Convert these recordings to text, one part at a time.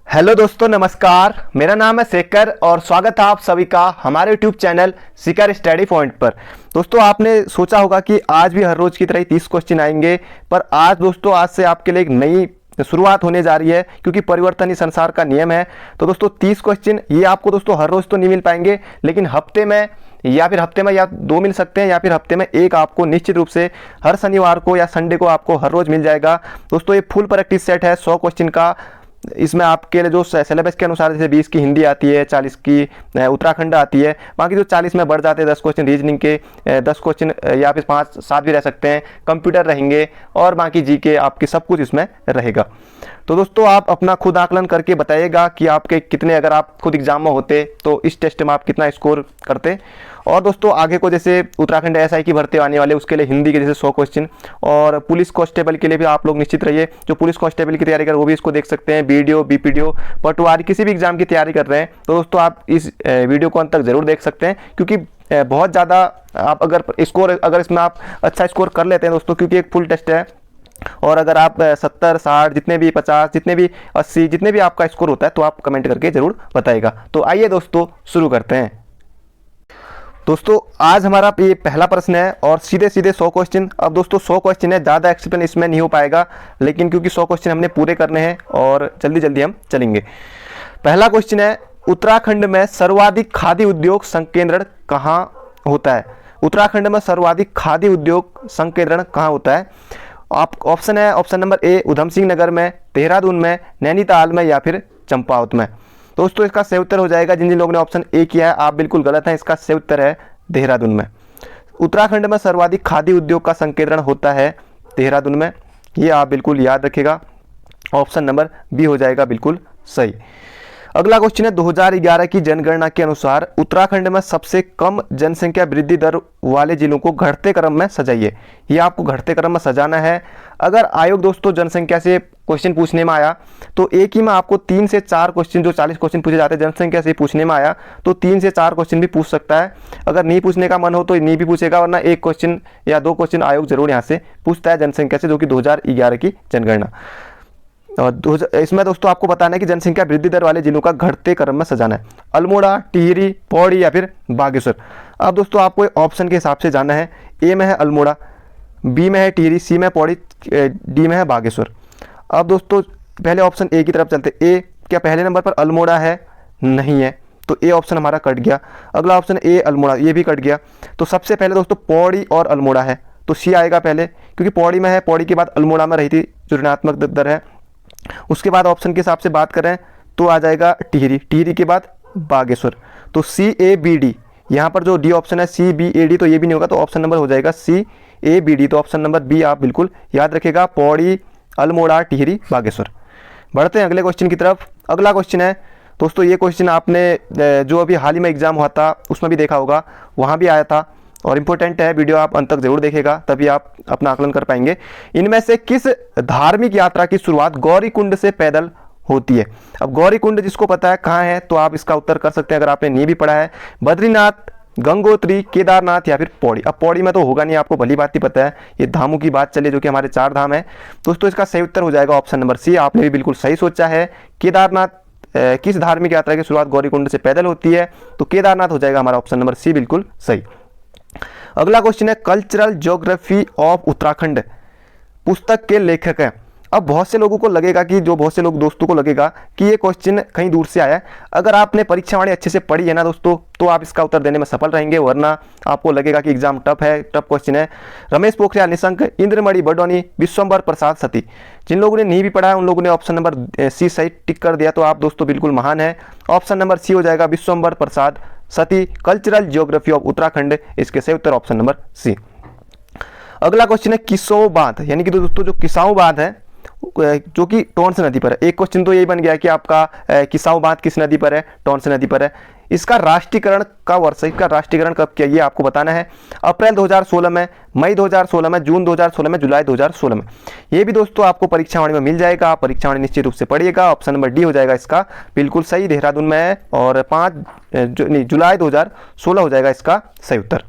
Hello दोस्तों, नमस्कार। मेरा नाम है शेखर और स्वागत है आप सभी का हमारे YouTube channel Shekhar study point पर। दोस्तों, आपने सोचा होगा कि आज भी हर रोज की तरह 30 क्वेश्चन आएंगे, पर आज दोस्तों आज से आपके लिए एक नई शुरुआत होने जा रही है, क्योंकि परिवर्तन ही संसार का नियम है। तो दोस्तों 30 क्वेश्चन ये आपको दोस्तों हर रोज तो नहीं मिल पाएंगे, लेकिन हफ्ते में या 2 मिल सकते हैं, या फिर हफ्ते में एक आपको निश्चित रूप से हर शनिवार को या संडे को आपको हर रोज मिल जाएगा। दोस्तों ये फुल प्रैक्टिस सेट है 100 क्वेश्चन का। इसमें आपके लिए जो सिलेबस के अनुसार जैसे 20 की हिंदी आती है, 40 की उत्तराखंड आती है, बाकी जो 40 में बढ़ जाते हैं 10 क्वेश्चन रीजनिंग के, 10 क्वेश्चन या फिर 5-7 भी रह सकते हैं, कंप्यूटर रहेंगे और बाकी जीके आपकी सब कुछ इसमें रहेगा। तो दोस्तों आप अपना खुद आकलन करके बताइएगा कि आपके कितने, अगर आप खुद एग्जाम में होते तो इस टेस्ट में आप कितना स्कोर करते। और दोस्तों आगे को जैसे उत्तराखंड एसआई की भर्ती आने वाले, उसके लिए हिंदी के जैसे 100 क्वेश्चन, और पुलिस कांस्टेबल के लिए भी आप लोग निश्चित रहिए। जो पुलिस कांस्टेबल की तैयारी कर वो भी इसको देख सकते हैं, बीडीओ बीपीडीओ पटवारी किसी भी एग्जाम की तैयारी कर रहे हैं तो दोस्तों आप इस वीडियो को अंत तक जरूर देख सकते हैं, क्योंकि बहुत ज़्यादा आप अगर इसमें आप अच्छा स्कोर कर लेते हैं दोस्तों, क्योंकि एक फुल टेस्ट है, और अगर आप 70 60 जितने भी 50 जितने भी 80 जितने भी आपका स्कोर होता है तो आप कमेंट करके जरूर बताइएगा। तो आइए दोस्तों शुरू करते हैं। दोस्तों आज हमारा ये पहला प्रश्न है और सीधे सीधे 100 क्वेश्चन। अब दोस्तों 100 क्वेश्चन है, ज़्यादा एक्सप्लेन इसमें नहीं हो पाएगा, लेकिन क्योंकि 100 क्वेश्चन हमने पूरे करने हैं और जल्दी जल्दी हम चलेंगे। पहला क्वेश्चन है, उत्तराखंड में सर्वाधिक खादी उद्योग संकेंद्रण कहाँ होता है? उत्तराखंड में सर्वाधिक खादी उद्योग संकेंद्रण कहाँ होता है? आप ऑप्शन है, option number A Udham Singh Nagar में, देहरादून में, नैनीताल में या फिर चंपावत में। दोस्तों इसका सही उत्तर हो जाएगा, जिन जिन लोगों ने ऑप्शन ए किया है आप बिल्कुल गलत हैं, इसका सही उत्तर है देहरादून में। उत्तराखंड में सर्वाधिक खादी उद्योग का संकेंद्रण होता है देहरादून में, ये आप बिल्कुल याद रखिएगा। ऑप्शन नंबर बी हो जाएगा बिल्कुल सही। अगला क्वेश्चन है, 2011 की जनगणना के अनुसार उत्तराखंड में सबसे कम जनसंख्या वृद्धि दर वाले जिलों को घटते क्रम में सजाइए। ये आपको घटते क्रम में सजाना है। अगर आयोग दोस्तों जनसंख्या से क्वेश्चन पूछने में आया तो एक ही में आपको 3 से 4 क्वेश्चन, जो 40 क्वेश्चन पूछे जाते हैं जनसंख्या से पूछने में आया तो 3 से 4 क्वेश्चन भी पूछ सकता है। अगर नहीं पूछने का मन हो तो नहीं भी पूछेगा, वरना 1 क्वेश्चन या 2 क्वेश्चन आयोग जरूर यहाँ से पूछता है जनसंख्या से, जो कि 2011 की जनगणना। और इसमें दोस्तों आपको बताना है कि जनसंख्या वृद्धि दर वाले जिलों का घटते क्रम में सजाना है। अल्मोड़ा, टिहरी, पौड़ी या फिर बागेश्वर। अब दोस्तों आपको ऑप्शन के हिसाब से जाना है। ए में है अल्मोड़ा, बी में है टिहरी, सी में पौड़ी, डी में है बागेश्वर। अब दोस्तों पहले ऑप्शन ए की तरफ चलते। ए क्या पहले नंबर पर अल्मोड़ा है? नहीं है, तो ए ऑप्शन हमारा कट गया। अगला ऑप्शन ए अल्मोड़ा, ये भी कट गया। तो सबसे पहले दोस्तों पौड़ी और अल्मोड़ा है, तो सी आएगा पहले, क्योंकि पौड़ी में है, पौड़ी के बाद अल्मोड़ा में रही थी जो ऋणात्मक दर है। उसके बाद ऑप्शन के हिसाब से बात करें तो आ जाएगा टिहरी, टिहरी के बाद बागेश्वर। तो सी ए बी डी, यहाँ पर जो डी ऑप्शन है सी बी ए डी, तो ये भी नहीं होगा, तो ऑप्शन नंबर हो जाएगा सी ए बी डी। तो ऑप्शन नंबर बी आप बिल्कुल याद रखिएगा, पौड़ी, अल्मोड़ा, टिहरी, बागेश्वर। बढ़ते हैं अगले क्वेश्चन की तरफ। अगला क्वेश्चन है दोस्तों, ये क्वेश्चन आपने जो अभी हाल ही में एग्जाम हुआ था उसमें भी देखा होगा, वहाँ भी आया था और इम्पोर्टेंट है, वीडियो आप अंत तक जरूर देखिएगा, तभी आप अपना आकलन कर पाएंगे। इनमें से किस धार्मिक यात्रा की शुरुआत गौरीकुंड से पैदल होती है? अब गौरीकुंड जिसको पता है कहाँ है तो आप इसका उत्तर कर सकते हैं, अगर आपने नहीं भी पढ़ा है। बद्रीनाथ, गंगोत्री, केदारनाथ या फिर पौड़ी। अब पौड़ी में तो होगा नहीं, आपको भली बात ही पता है, ये धामों की बात चले जो कि हमारे 4 धाम है। दोस्तों इसका सही उत्तर हो जाएगा ऑप्शन नंबर सी। आपने भी बिल्कुल सही सोचा है। केदारनाथ किस धार्मिक यात्रा की शुरुआत गौरीकुंड से पैदल होती है? तो केदारनाथ हो जाएगा हमारा ऑप्शन नंबर सी बिल्कुल सही। अगला क्वेश्चन है, कल्चरल ज्योग्राफी ऑफ उत्तराखंड पुस्तक के लेखक हैं। अब बहुत से लोगों को लगेगा कि बहुत से लोग दोस्तों को लगेगा कि ये क्वेश्चन कहीं दूर से आया है। अगर आपने परीक्षा वाणी अच्छे से पढ़ी है ना दोस्तों, तो आप इसका उत्तर देने में सफल रहेंगे, वरना आपको लगेगा कि एग्जाम टफ है, टफ क्वेश्चन है। रमेश पोखरियाल निशंक, इंद्रमणि बडोनी, विश्वम्बर प्रसाद सती। जिन लोगों ने नहीं भी पढ़ा है उन लोगों ने ऑप्शन नंबर सी सही टिक कर दिया, तो आप दोस्तों बिल्कुल महान है। ऑप्शन नंबर सी हो जाएगा विश्वम्बर प्रसाद सती, कल्चरल ज्योग्राफी ऑफ उत्तराखंड। इसके सही उत्तर ऑप्शन नंबर सी। अगला क्वेश्चन है, किसाऊ बांध, यानी कि दोस्तों जो किसाऊ बांध है जो कि टोंस नदी पर है। एक क्वेश्चन तो यही बन गया कि आपका किसाऊ बांध किस नदी पर है? टोंस नदी पर है। इसका राष्ट्रीयकरण कब वर्ष, इसका राष्ट्रीयकरण कब किया ये आपको बताना है। अप्रैल 2016 में, मई 2016 में, जून 2016 में, जुलाई 2016 में। ये भी दोस्तों आपको परीक्षा वाणी में मिल जाएगा, आप परीक्षा वाणी निश्चित रूप से पढ़िएगा। ऑप्शन नंबर डी हो जाएगा इसका बिल्कुल सही, देहरादून में है, और जुलाई 2016 हो जाएगा इसका सही उत्तर।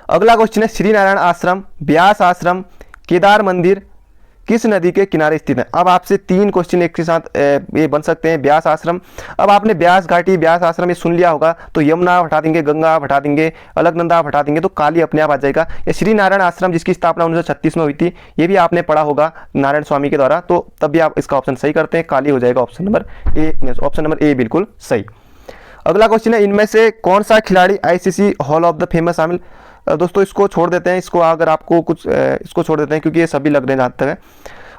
अगला क्वेश्चन है, श्री नारायण आश्रम, ब्यास आश्रम, केदार मंदिर किस नदी के किनारे स्थित है। अब आपसे 3 क्वेश्चन एक के साथ ये बन सकते हैं। ब्यास आश्रम, अब आपने ब्यास घाटी, ब्यास आश्रम ये सुन लिया होगा, तो यमुना आप हटा देंगे, गंगा आप हटा देंगे, अलकनंदा आप हटा देंगे, तो काली अपने आप आ जाएगा। या श्री नारायण आश्रम जिसकी स्थापना 1936 में हुई थी, ये भी आपने पढ़ा होगा नारायण स्वामी के द्वारा, तो तब भी आप इसका ऑप्शन सही करते हैं, काली हो जाएगा option number A. Option number A बिल्कुल सही। अगला क्वेश्चन है, इनमें से कौन सा खिलाड़ी ICC hall of the famous शामिल। दोस्तों इसको छोड़ देते हैं, इसको अगर आपको कुछ इसको छोड़ देते हैं क्योंकि ये सभी लग रहे हैं जहाँ तक है।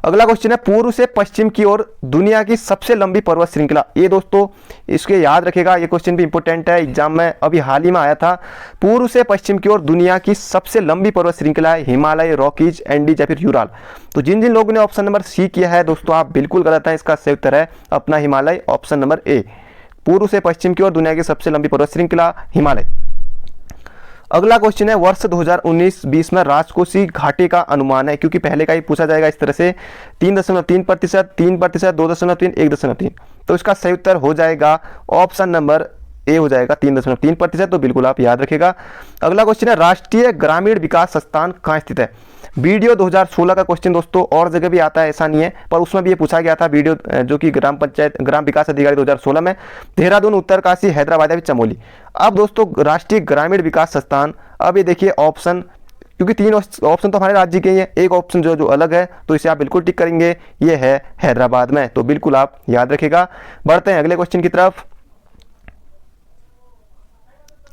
अगला क्वेश्चन है, पूर्व से पश्चिम की ओर दुनिया की सबसे लंबी पर्वत श्रृंखला। ये दोस्तों इसके याद रखेगा, ये क्वेश्चन भी इंपॉर्टेंट है, एग्जाम में अभी हाल ही में आया था। पूर्व से पश्चिम की ओर दुनिया की सबसे लंबी पर्वत श्रृंखला है हिमालय, रॉकीज, एंडीज या फिर यूराल। तो जिन जिन लोगों ने ऑप्शन नंबर सी किया है दोस्तों, आप बिल्कुल गलत हैं। इसका सही उत्तर है अपना हिमालय, ऑप्शन नंबर ए। पूर्व से पश्चिम की ओर दुनिया की सबसे लंबी पर्वत श्रृंखला हिमालय। अगला क्वेश्चन है, वर्ष 2019-20 में राजकोषीय घाटे का अनुमान है, क्योंकि पहले का ही पूछा जाएगा इस तरह से। 3.3%, 3%, 2.3, 1.3। तो इसका सही उत्तर हो जाएगा ऑप्शन नंबर ए हो जाएगा 3.3%। तो बिल्कुल आप याद रखेगा। अगला क्वेश्चन है, राष्ट्रीय ग्रामीण विकास संस्थान कहाँ स्थित है। वीडियो 2016 का क्वेश्चन दोस्तों और जगह भी आता है, ऐसा नहीं है, पर उसमें भी ये पूछा गया था वीडियो जो कि ग्राम विकास अधिकारी 2016 में, देहरादून, उत्तरकाशी, हैदराबाद या फिर चमोली। अब दोस्तों राष्ट्रीय ग्रामीण विकास संस्थान, अब ये देखिए ऑप्शन, क्योंकि 3 ऑप्शन तो हमारे राज्य के ही हैं, एक ऑप्शन जो अलग है, तो इसे आप बिल्कुल टिक करेंगे, ये है हैदराबाद में। तो बिल्कुल आप याद रखेगा। बढ़ते हैं अगले क्वेश्चन की तरफ।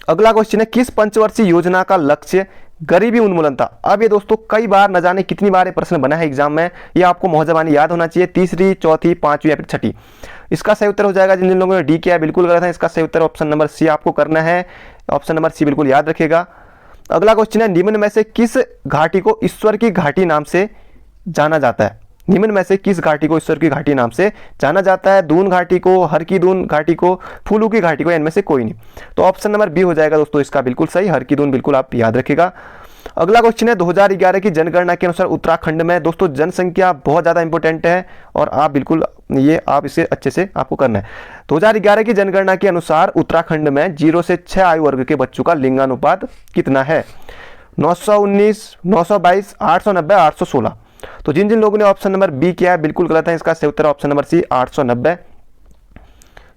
अगला क्वेश्चन है, किस पंचवर्षीय योजना का लक्ष्य गरीबी उन्मूलन था। अब ये दोस्तों कई बार न जाने कितनी बार ये प्रश्न बना है एग्जाम में, ये आपको मौजबानी याद होना चाहिए। तीसरी, चौथी, पांचवी या फिर छठी। इसका सही उत्तर हो जाएगा, जिन जिन लोगों ने डी किया है बिल्कुल गलत है। इसका सही उत्तर ऑप्शन नंबर सी आपको करना है, ऑप्शन नंबर सी बिल्कुल याद रखेगा। अगला क्वेश्चन है, निम्न में से किस घाटी को ईश्वर की घाटी नाम से जाना जाता है। निम्न में से किस घाटी को ईश्वर की घाटी नाम से जाना जाता है। दून घाटी को, हर की दून घाटी को, फूलों की घाटी को, इनमें से कोई नहीं। तो ऑप्शन नंबर बी हो जाएगा दोस्तों इसका बिल्कुल सही, हर की दून बिल्कुल आप याद रखेगा। अगला क्वेश्चन है, 2011 की जनगणना के अनुसार उत्तराखंड में दोस्तों जनसंख्या बहुत ज़्यादा इंपॉर्टेंट है, और आप बिल्कुल ये आप इसे अच्छे से आपको करना है। 2011 की जनगणना के अनुसार उत्तराखंड में 0 से 6 आयु वर्ग के बच्चों का लिंगानुपात कितना है। 919, 922, 890, 816। तो जिन जिन लोगों ने ऑप्शन नंबर बी किया है बिल्कुल गलत है। इसका सही उत्तर ऑप्शन नंबर सी 890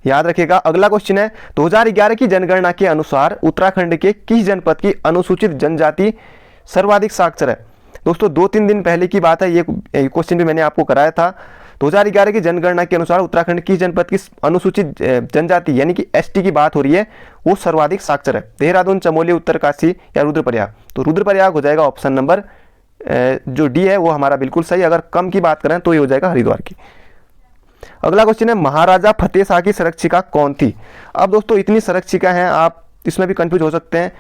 याद रखेगा। अगला क्वेश्चन है, 2011 की जनगणना के अनुसार उत्तराखंड के किस जनपद की अनुसूचित जनजाति सर्वाधिक साक्षर है। दोस्तों 2-3 दिन पहले की बात है, ये क्वेश्चन भी मैंने आपको कराया था। 2011 की जनगणना के अनुसार उत्तराखंड की जनपद की अनुसूचित जनजाति यानी कि एसटी की बात हो रही है, वो सर्वाधिक साक्षर है। देहरादून, चमोली, उत्तरकाशी या रुद्रप्रयाग। तो रुद्रप्रयाग हो जाएगा ऑप्शन नंबर जो डी है वो हमारा बिल्कुल सही। अगर कम की बात करें तो ये हो जाएगा हरिद्वार की। अगला क्वेश्चन है, महाराजा फतेह शाह की संरक्षिका कौन थी। अब दोस्तों इतनी संरक्षिका हैं, आप इसमें भी कंफ्यूज हो सकते हैं,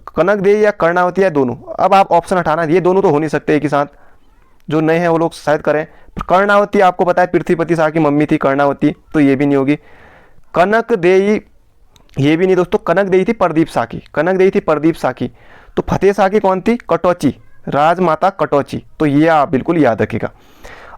कनक देवी या कर्णावती या दोनों। अब आप ऑप्शन हटाना, ये दोनों तो हो नहीं सकते एक ही साथ, जो नए हैं वो लोग शायद करें। कर्णावती आपको पता है पृथ्वीपति शाह की मम्मी थी कर्णावती, तो ये भी नहीं होगी। कनक देवी ये भी नहीं दोस्तों, कनक देवी थी प्रदीप शाह की, कनक देवी थी प्रदीप शाह की। तो फतेह शाह की कौन थी, कटौची, राजमाता कटौची। तो ये आप बिल्कुल याद रखिएगा।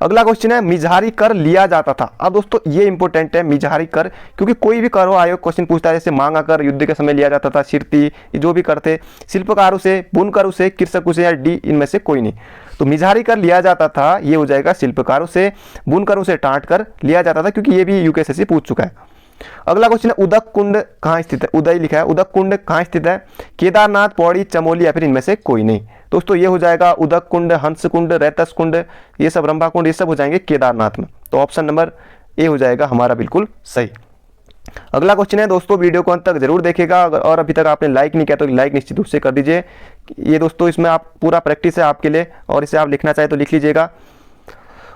अगला क्वेश्चन है, मिजहारी कर लिया जाता था। अब दोस्तों ये इंपॉर्टेंट है मिजहारी कर, क्योंकि कोई भी कर हो आयोग क्वेश्चन पूछता है, जैसे मांगा कर युद्ध के समय लिया जाता था, शिरती जो भी करते, शिल्पकारों से, बुनकरों से, कृषकों से या डी इनमें से कोई नहीं। तो मिजहारी कर लिया जाता था, ये हो जाएगा शिल्पकारों से, बुनकरों से टाट कर लिया जाता था, क्योंकि ये भी यूकेएसएससी पूछ चुका है। अगला क्वेश्चन है, उदक कुंड कहाँ स्थित है। उदय लिखा है, उदक कुंड कहाँ स्थित है। केदारनाथ, पौड़ी, चमोली या फिर इनमें से कोई नहीं। दोस्तों ये हो जाएगा उदक कुंड, हंस कुंड, रैतस कुंड, ये सब रंभा कुंड, ये सब हो जाएंगे केदारनाथ में। तो ऑप्शन नंबर ए हो जाएगा हमारा बिल्कुल सही। अगला क्वेश्चन है दोस्तों, वीडियो को अंत तक जरूर देखेगा, और अभी तक आपने लाइक नहीं किया तो लाइक निश्चित रूप से कर दीजिए। ये दोस्तों इसमें आप पूरा प्रैक्टिस है आपके लिए, और इसे आप लिखना चाहे तो लिख लीजिएगा।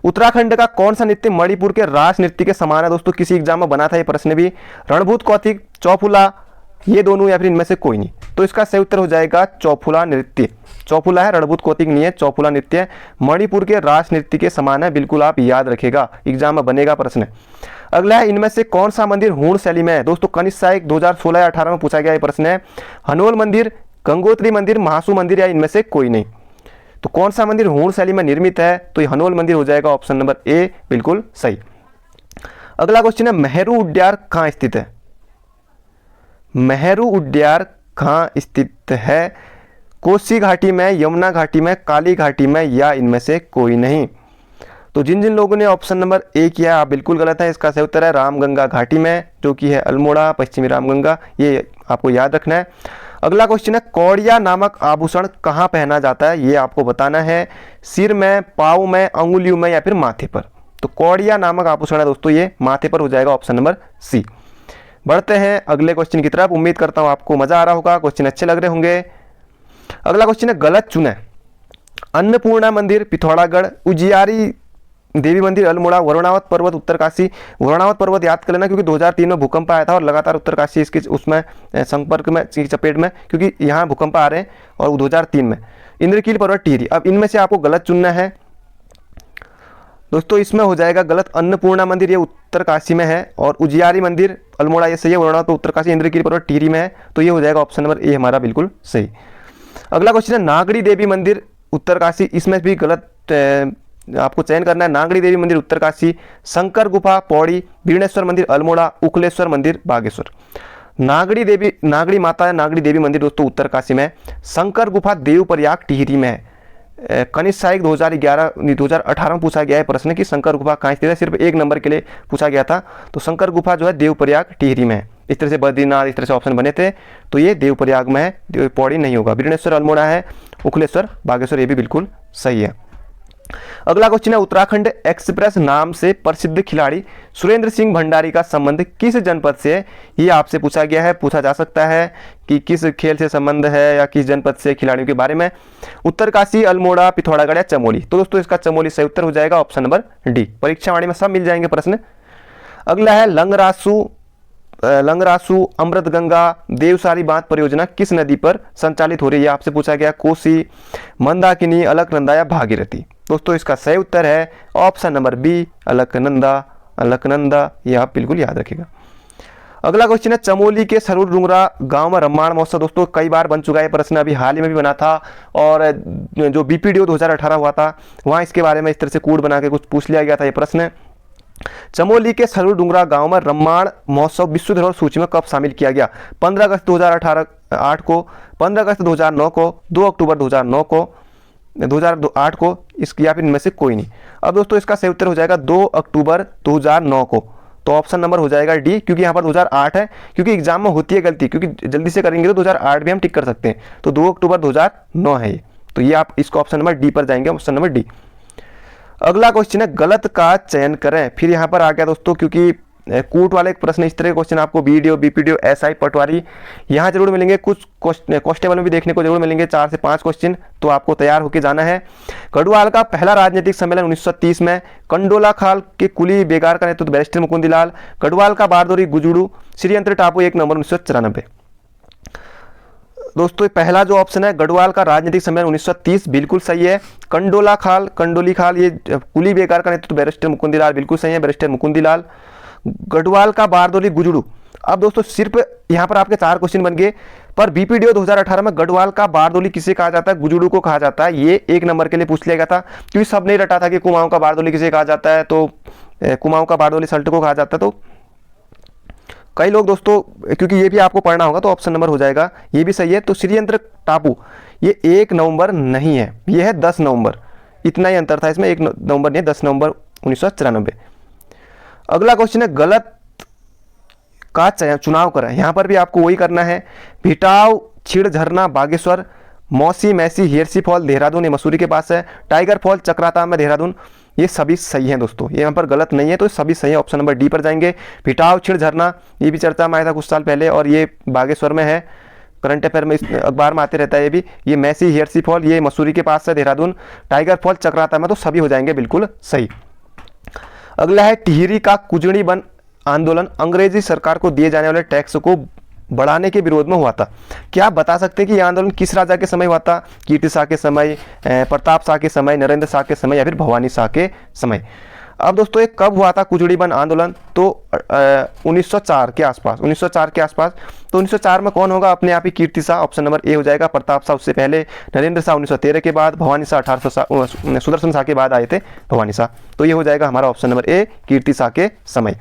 उत्तराखंड का कौन सा नृत्य मणिपुर के रास नृत्य के समान है। दोस्तों किसी एग्जाम में बना था ये प्रश्न भी। रणभूत, कौतिक, चौफुला, ये दोनों या फिर इनमें से कोई नहीं। तो इसका सही उत्तर हो जाएगा चौफुला नृत्य। चौफुला है, रणभूत कौतिक नहीं है, चौफुला नृत्य मणिपुर के रास नृत्य के समान है, बिल्कुल आप याद रखेगा, एग्जाम में बनेगा प्रश्न। अगला है, इनमें से कौन सा मंदिर हूण शैली में है। दोस्तों कनिष्क सहायक 2016 या 18 में पूछा गया ये प्रश्न है। हनोल मंदिर, गंगोत्री मंदिर, महासू मंदिर या इनमें से कोई नहीं। तो कौन सा मंदिर हूण शैली में निर्मित है, तो ये हनोल मंदिर हो जाएगा ऑप्शन नंबर ए बिल्कुल सही। अगला क्वेश्चन है, मेहरू उड्यार कहाँ स्थित है। मेहरू उड्यार कहाँ स्थित है। कोसी घाटी में, यमुना घाटी में, काली घाटी में, या इनमें से कोई नहीं। तो जिन जिन लोगों ने ऑप्शन नंबर ए किया आप बिल्कुल गलत है। इसका सही उत्तर है रामगंगा घाटी में, जो कि है अल्मोड़ा, पश्चिमी रामगंगा, ये आपको याद रखना है। अगला क्वेश्चन है कौड़िया नामक आभूषण कहाँ पहना जाता है, ये आपको बताना है। सिर में, पाँव में, अंगुलियों में, या फिर माथे पर। तो कौड़िया नामक आभूषण है दोस्तों ये माथे पर हो जाएगा, ऑप्शन नंबर सी। बढ़ते हैं अगले क्वेश्चन की तरफ। उम्मीद करता हूँ आपको मजा आ रहा होगा, क्वेश्चन अच्छे लग रहे होंगे। अगला क्वेश्चन है गलत चुने। अन्नपूर्णा मंदिर पिथौरागढ़, उजियारी देवी मंदिर अल्मोड़ा, वरुणावत पर्वत उत्तरकाशी। वरुणावत पर्वत याद कर लेना क्योंकि 2003 में भूकंप आया था और लगातार उत्तरकाशी इसके उसमें संपर्क में, चपेट में, क्योंकि यहाँ भूकंप आ रहे हैं, और 2003 में। इंद्रकील पर्वत टिहरी। अब इनमें से आपको गलत चुनना है दोस्तों। इसमें हो जाएगा गलत अन्नपूर्णा मंदिर, ये उत्तरकाशी में है, और उजियारी मंदिर अल्मोड़ा ये सही है, वरुणावत उत्तरकाशी, इंद्रकील पर्वत टिहरी में है, तो ये हो जाएगा ऑप्शन नंबर ए हमारा बिल्कुल सही। अगला क्वेश्चन है नागड़ी देवी मंदिर उत्तरकाशी। इसमें भी गलत आपको चयन करना है। नागड़ी देवी मंदिर उत्तरकाशी, शंकर गुफा पौड़ी, बीणेश्वर मंदिर अल्मोड़ा, उखलेश्वर मंदिर बागेश्वर। नागड़ी देवी, नागड़ी माता है नागड़ी देवी मंदिर दोस्तों उत्तरकाशी में, शंकर गुफा देवप्रयाग टिहरी में है। कनिष्ठ सहायक 2018 में पूछा गया है प्रश्न कि शंकर गुफा कहाँ स्थित है, सिर्फ एक नंबर के लिए पूछा गया था। तो शंकर गुफा जो है देवप्रयाग टिहरी में है। इस तरह से बद्रीनाथ, इस तरह से ऑप्शन बने थे, तो ये देवप्रयाग में है, पौड़ी नहीं होगा। बीणेश्वर अल्मोड़ा है, उखलेश्वर बागेश्वर, ये भी बिल्कुल सही है। अगला क्वेश्चन है उत्तराखंड एक्सप्रेस नाम से प्रसिद्ध खिलाड़ी सुरेंद्र सिंह भंडारी का संबंध किस जनपद से है, ये आपसे पूछा गया है। पूछा जा सकता है कि किस खेल से संबंध है या किस जनपद से, खिलाड़ियों के बारे में। उत्तरकाशी, अल्मोड़ा, पिथौरागढ़ या चमोली। तो दोस्तों इसका चमोली सही उत्तर हो जाएगा, ऑप्शन नंबर डी। परीक्षा वाणी में सब मिल जाएंगे प्रश्न। अगला है लंगरासु अमृतगंगा देवसारी बांध परियोजना किस नदी पर संचालित हो रही है, आपसे पूछा गया। कोसी, मंदाकिनी, अलकनंदा या भागीरथी। दोस्तों इसका सही उत्तर है ऑप्शन नंबर बी, अलकनंदा, ये आप बिल्कुल याद रखिएगा। अगला क्वेश्चन है चमोली के सरूर डुंगरा गांव में रामायण महोत्सव। दोस्तों कई बार बन चुका है प्रश्न, अभी हाल ही में भी बना था, और जो बीपीडीओ 2018 हुआ था वहां इसके बारे में इस तरह से कोड बना के कुछ पूछ लिया गया था। ये प्रश्न चमोली के सरूर डुंगरा गांव में रामायण महोत्सव विश्व धरोहर सूची में कब शामिल किया गया, 15 अगस्त 2008 को, 15 अगस्त 2009 को, 2 अक्टूबर 2008 को, इसकी या फिर इनमें से कोई नहीं। अब दोस्तों इसका सही उत्तर हो जाएगा 2 अक्टूबर 2009 को। तो ऑप्शन नंबर हो जाएगा डी, क्योंकि यहाँ पर 2008 है, क्योंकि एग्जाम में होती है गलती, क्योंकि जल्दी से करेंगे तो 2008 भी हम टिक कर सकते हैं। तो 2 अक्टूबर 2009 है ये, तो ये आप इसको ऑप्शन नंबर डी पर जाएंगे, ऑप्शन नंबर डी। अगला क्वेश्चन है गलत का चयन करें। फिर यहाँ पर आ गया दोस्तों, क्योंकि कूट वाले प्रश्न, इस तरह के क्वेश्चन आपको बीडीओ, बीपीडीओ, एसआई, पटवारी यहाँ जरूर मिलेंगे, कुछ कांस्टेबल में भी देखने को जरूर मिलेंगे, 4 से 5 क्वेश्चन, तो आपको तैयार होकर जाना है। गढ़वाल का पहला राजनीतिक सम्मेलन 1930 में, कंडोला खाल के कुली बेगार का नेतृत्व बैरिस्टर मुकुंदलाल, गढ़वाल का बारदोरी गुजुड़ू, श्रीयंत्र टापू 1 नवंबर 1994। दोस्तों पहला जो ऑप्शन है गढ़वाल का राजनीतिक सम्मेलन 1930 बिल्कुल सही है। कंडोली खाल ये कुली बेगार का नेतृत्व बैरिस्टर मुकुंदलाल बिल्कुल सही है, बैरिस्टर मुकुंदलाल। गढ़वाल का बारदोली गुजुड़ू। अब दोस्तों सिर्फ यहाँ पर आपके 4 क्वेश्चन बन गए, पर बीपीडीओ 2018 में गढ़वाल का बारदोली किसे कहा जाता है, गुजुड़ू को कहा जाता है, ये 1 नंबर के लिए पूछ लिया गया था, क्योंकि सब नहीं रटा था कि कुमाऊं का बारदोली किसे कहा जाता है, तो कुमाऊं का बारदोली सल्ट को कहा जाता है। तो कई लोग दोस्तों, क्योंकि ये भी आपको पढ़ना होगा, तो ऑप्शन नंबर हो जाएगा, ये भी सही है। तो श्रीयंत्र टापू ये 1 नवंबर नहीं है, ये है 10 नवंबर, इतना ही अंतर था इसमें, 1 नवंबर नहीं, 10 नवंबर 1994। अगला क्वेश्चन है गलत का चुनाव करें। यहाँ पर भी आपको वही करना है। भिटाव, छिड़ झरना बागेश्वर, मौसी मैसी हियरसी फॉल देहरादून, ये मसूरी के पास है, टाइगर फॉल चक्राता में देहरादून, ये सभी सही हैं दोस्तों, ये यहाँ पर गलत नहीं है, तो सभी सही है, ऑप्शन नंबर डी पर जाएंगे। भिटाव, छिड़ झरना ये भी चर्चा में आया था कुछ साल पहले, और ये बागेश्वर में है, करंट अफेयर में, अखबार में आते रहता है ये भी। ये मैसी हियरसी फॉल ये मसूरी के पास है देहरादून, टाइगर फॉल चक्राता में, तो सभी हो जाएंगे बिल्कुल सही। अगला है टिहरी का कुजड़ी बन आंदोलन अंग्रेजी सरकार को दिए जाने वाले टैक्स को बढ़ाने के विरोध में हुआ था। क्या आप बता सकते हैं कि यह आंदोलन किस राजा के समय हुआ था, कीर्ति शाह के समय, प्रताप शाह के समय, नरेंद्र शाह के समय, या फिर भवानी शाह के समय। अब दोस्तों ये कब हुआ था कुजड़ी बन आंदोलन, तो 1904 के आसपास, 1904 के आसपास। तो 1904 में कौन होगा, अपने आप ही कीर्ति शाह, ऑप्शन नंबर ए हो जाएगा। प्रताप शाह उससे पहले, नरेंद्र शाह 1913 के बाद, भवानी शाह 1800, सुदर्शन शाह के बाद आए थे भवानी शाह। तो ये हो जाएगा हमारा ऑप्शन नंबर ए, कीर्ति शाह के समय।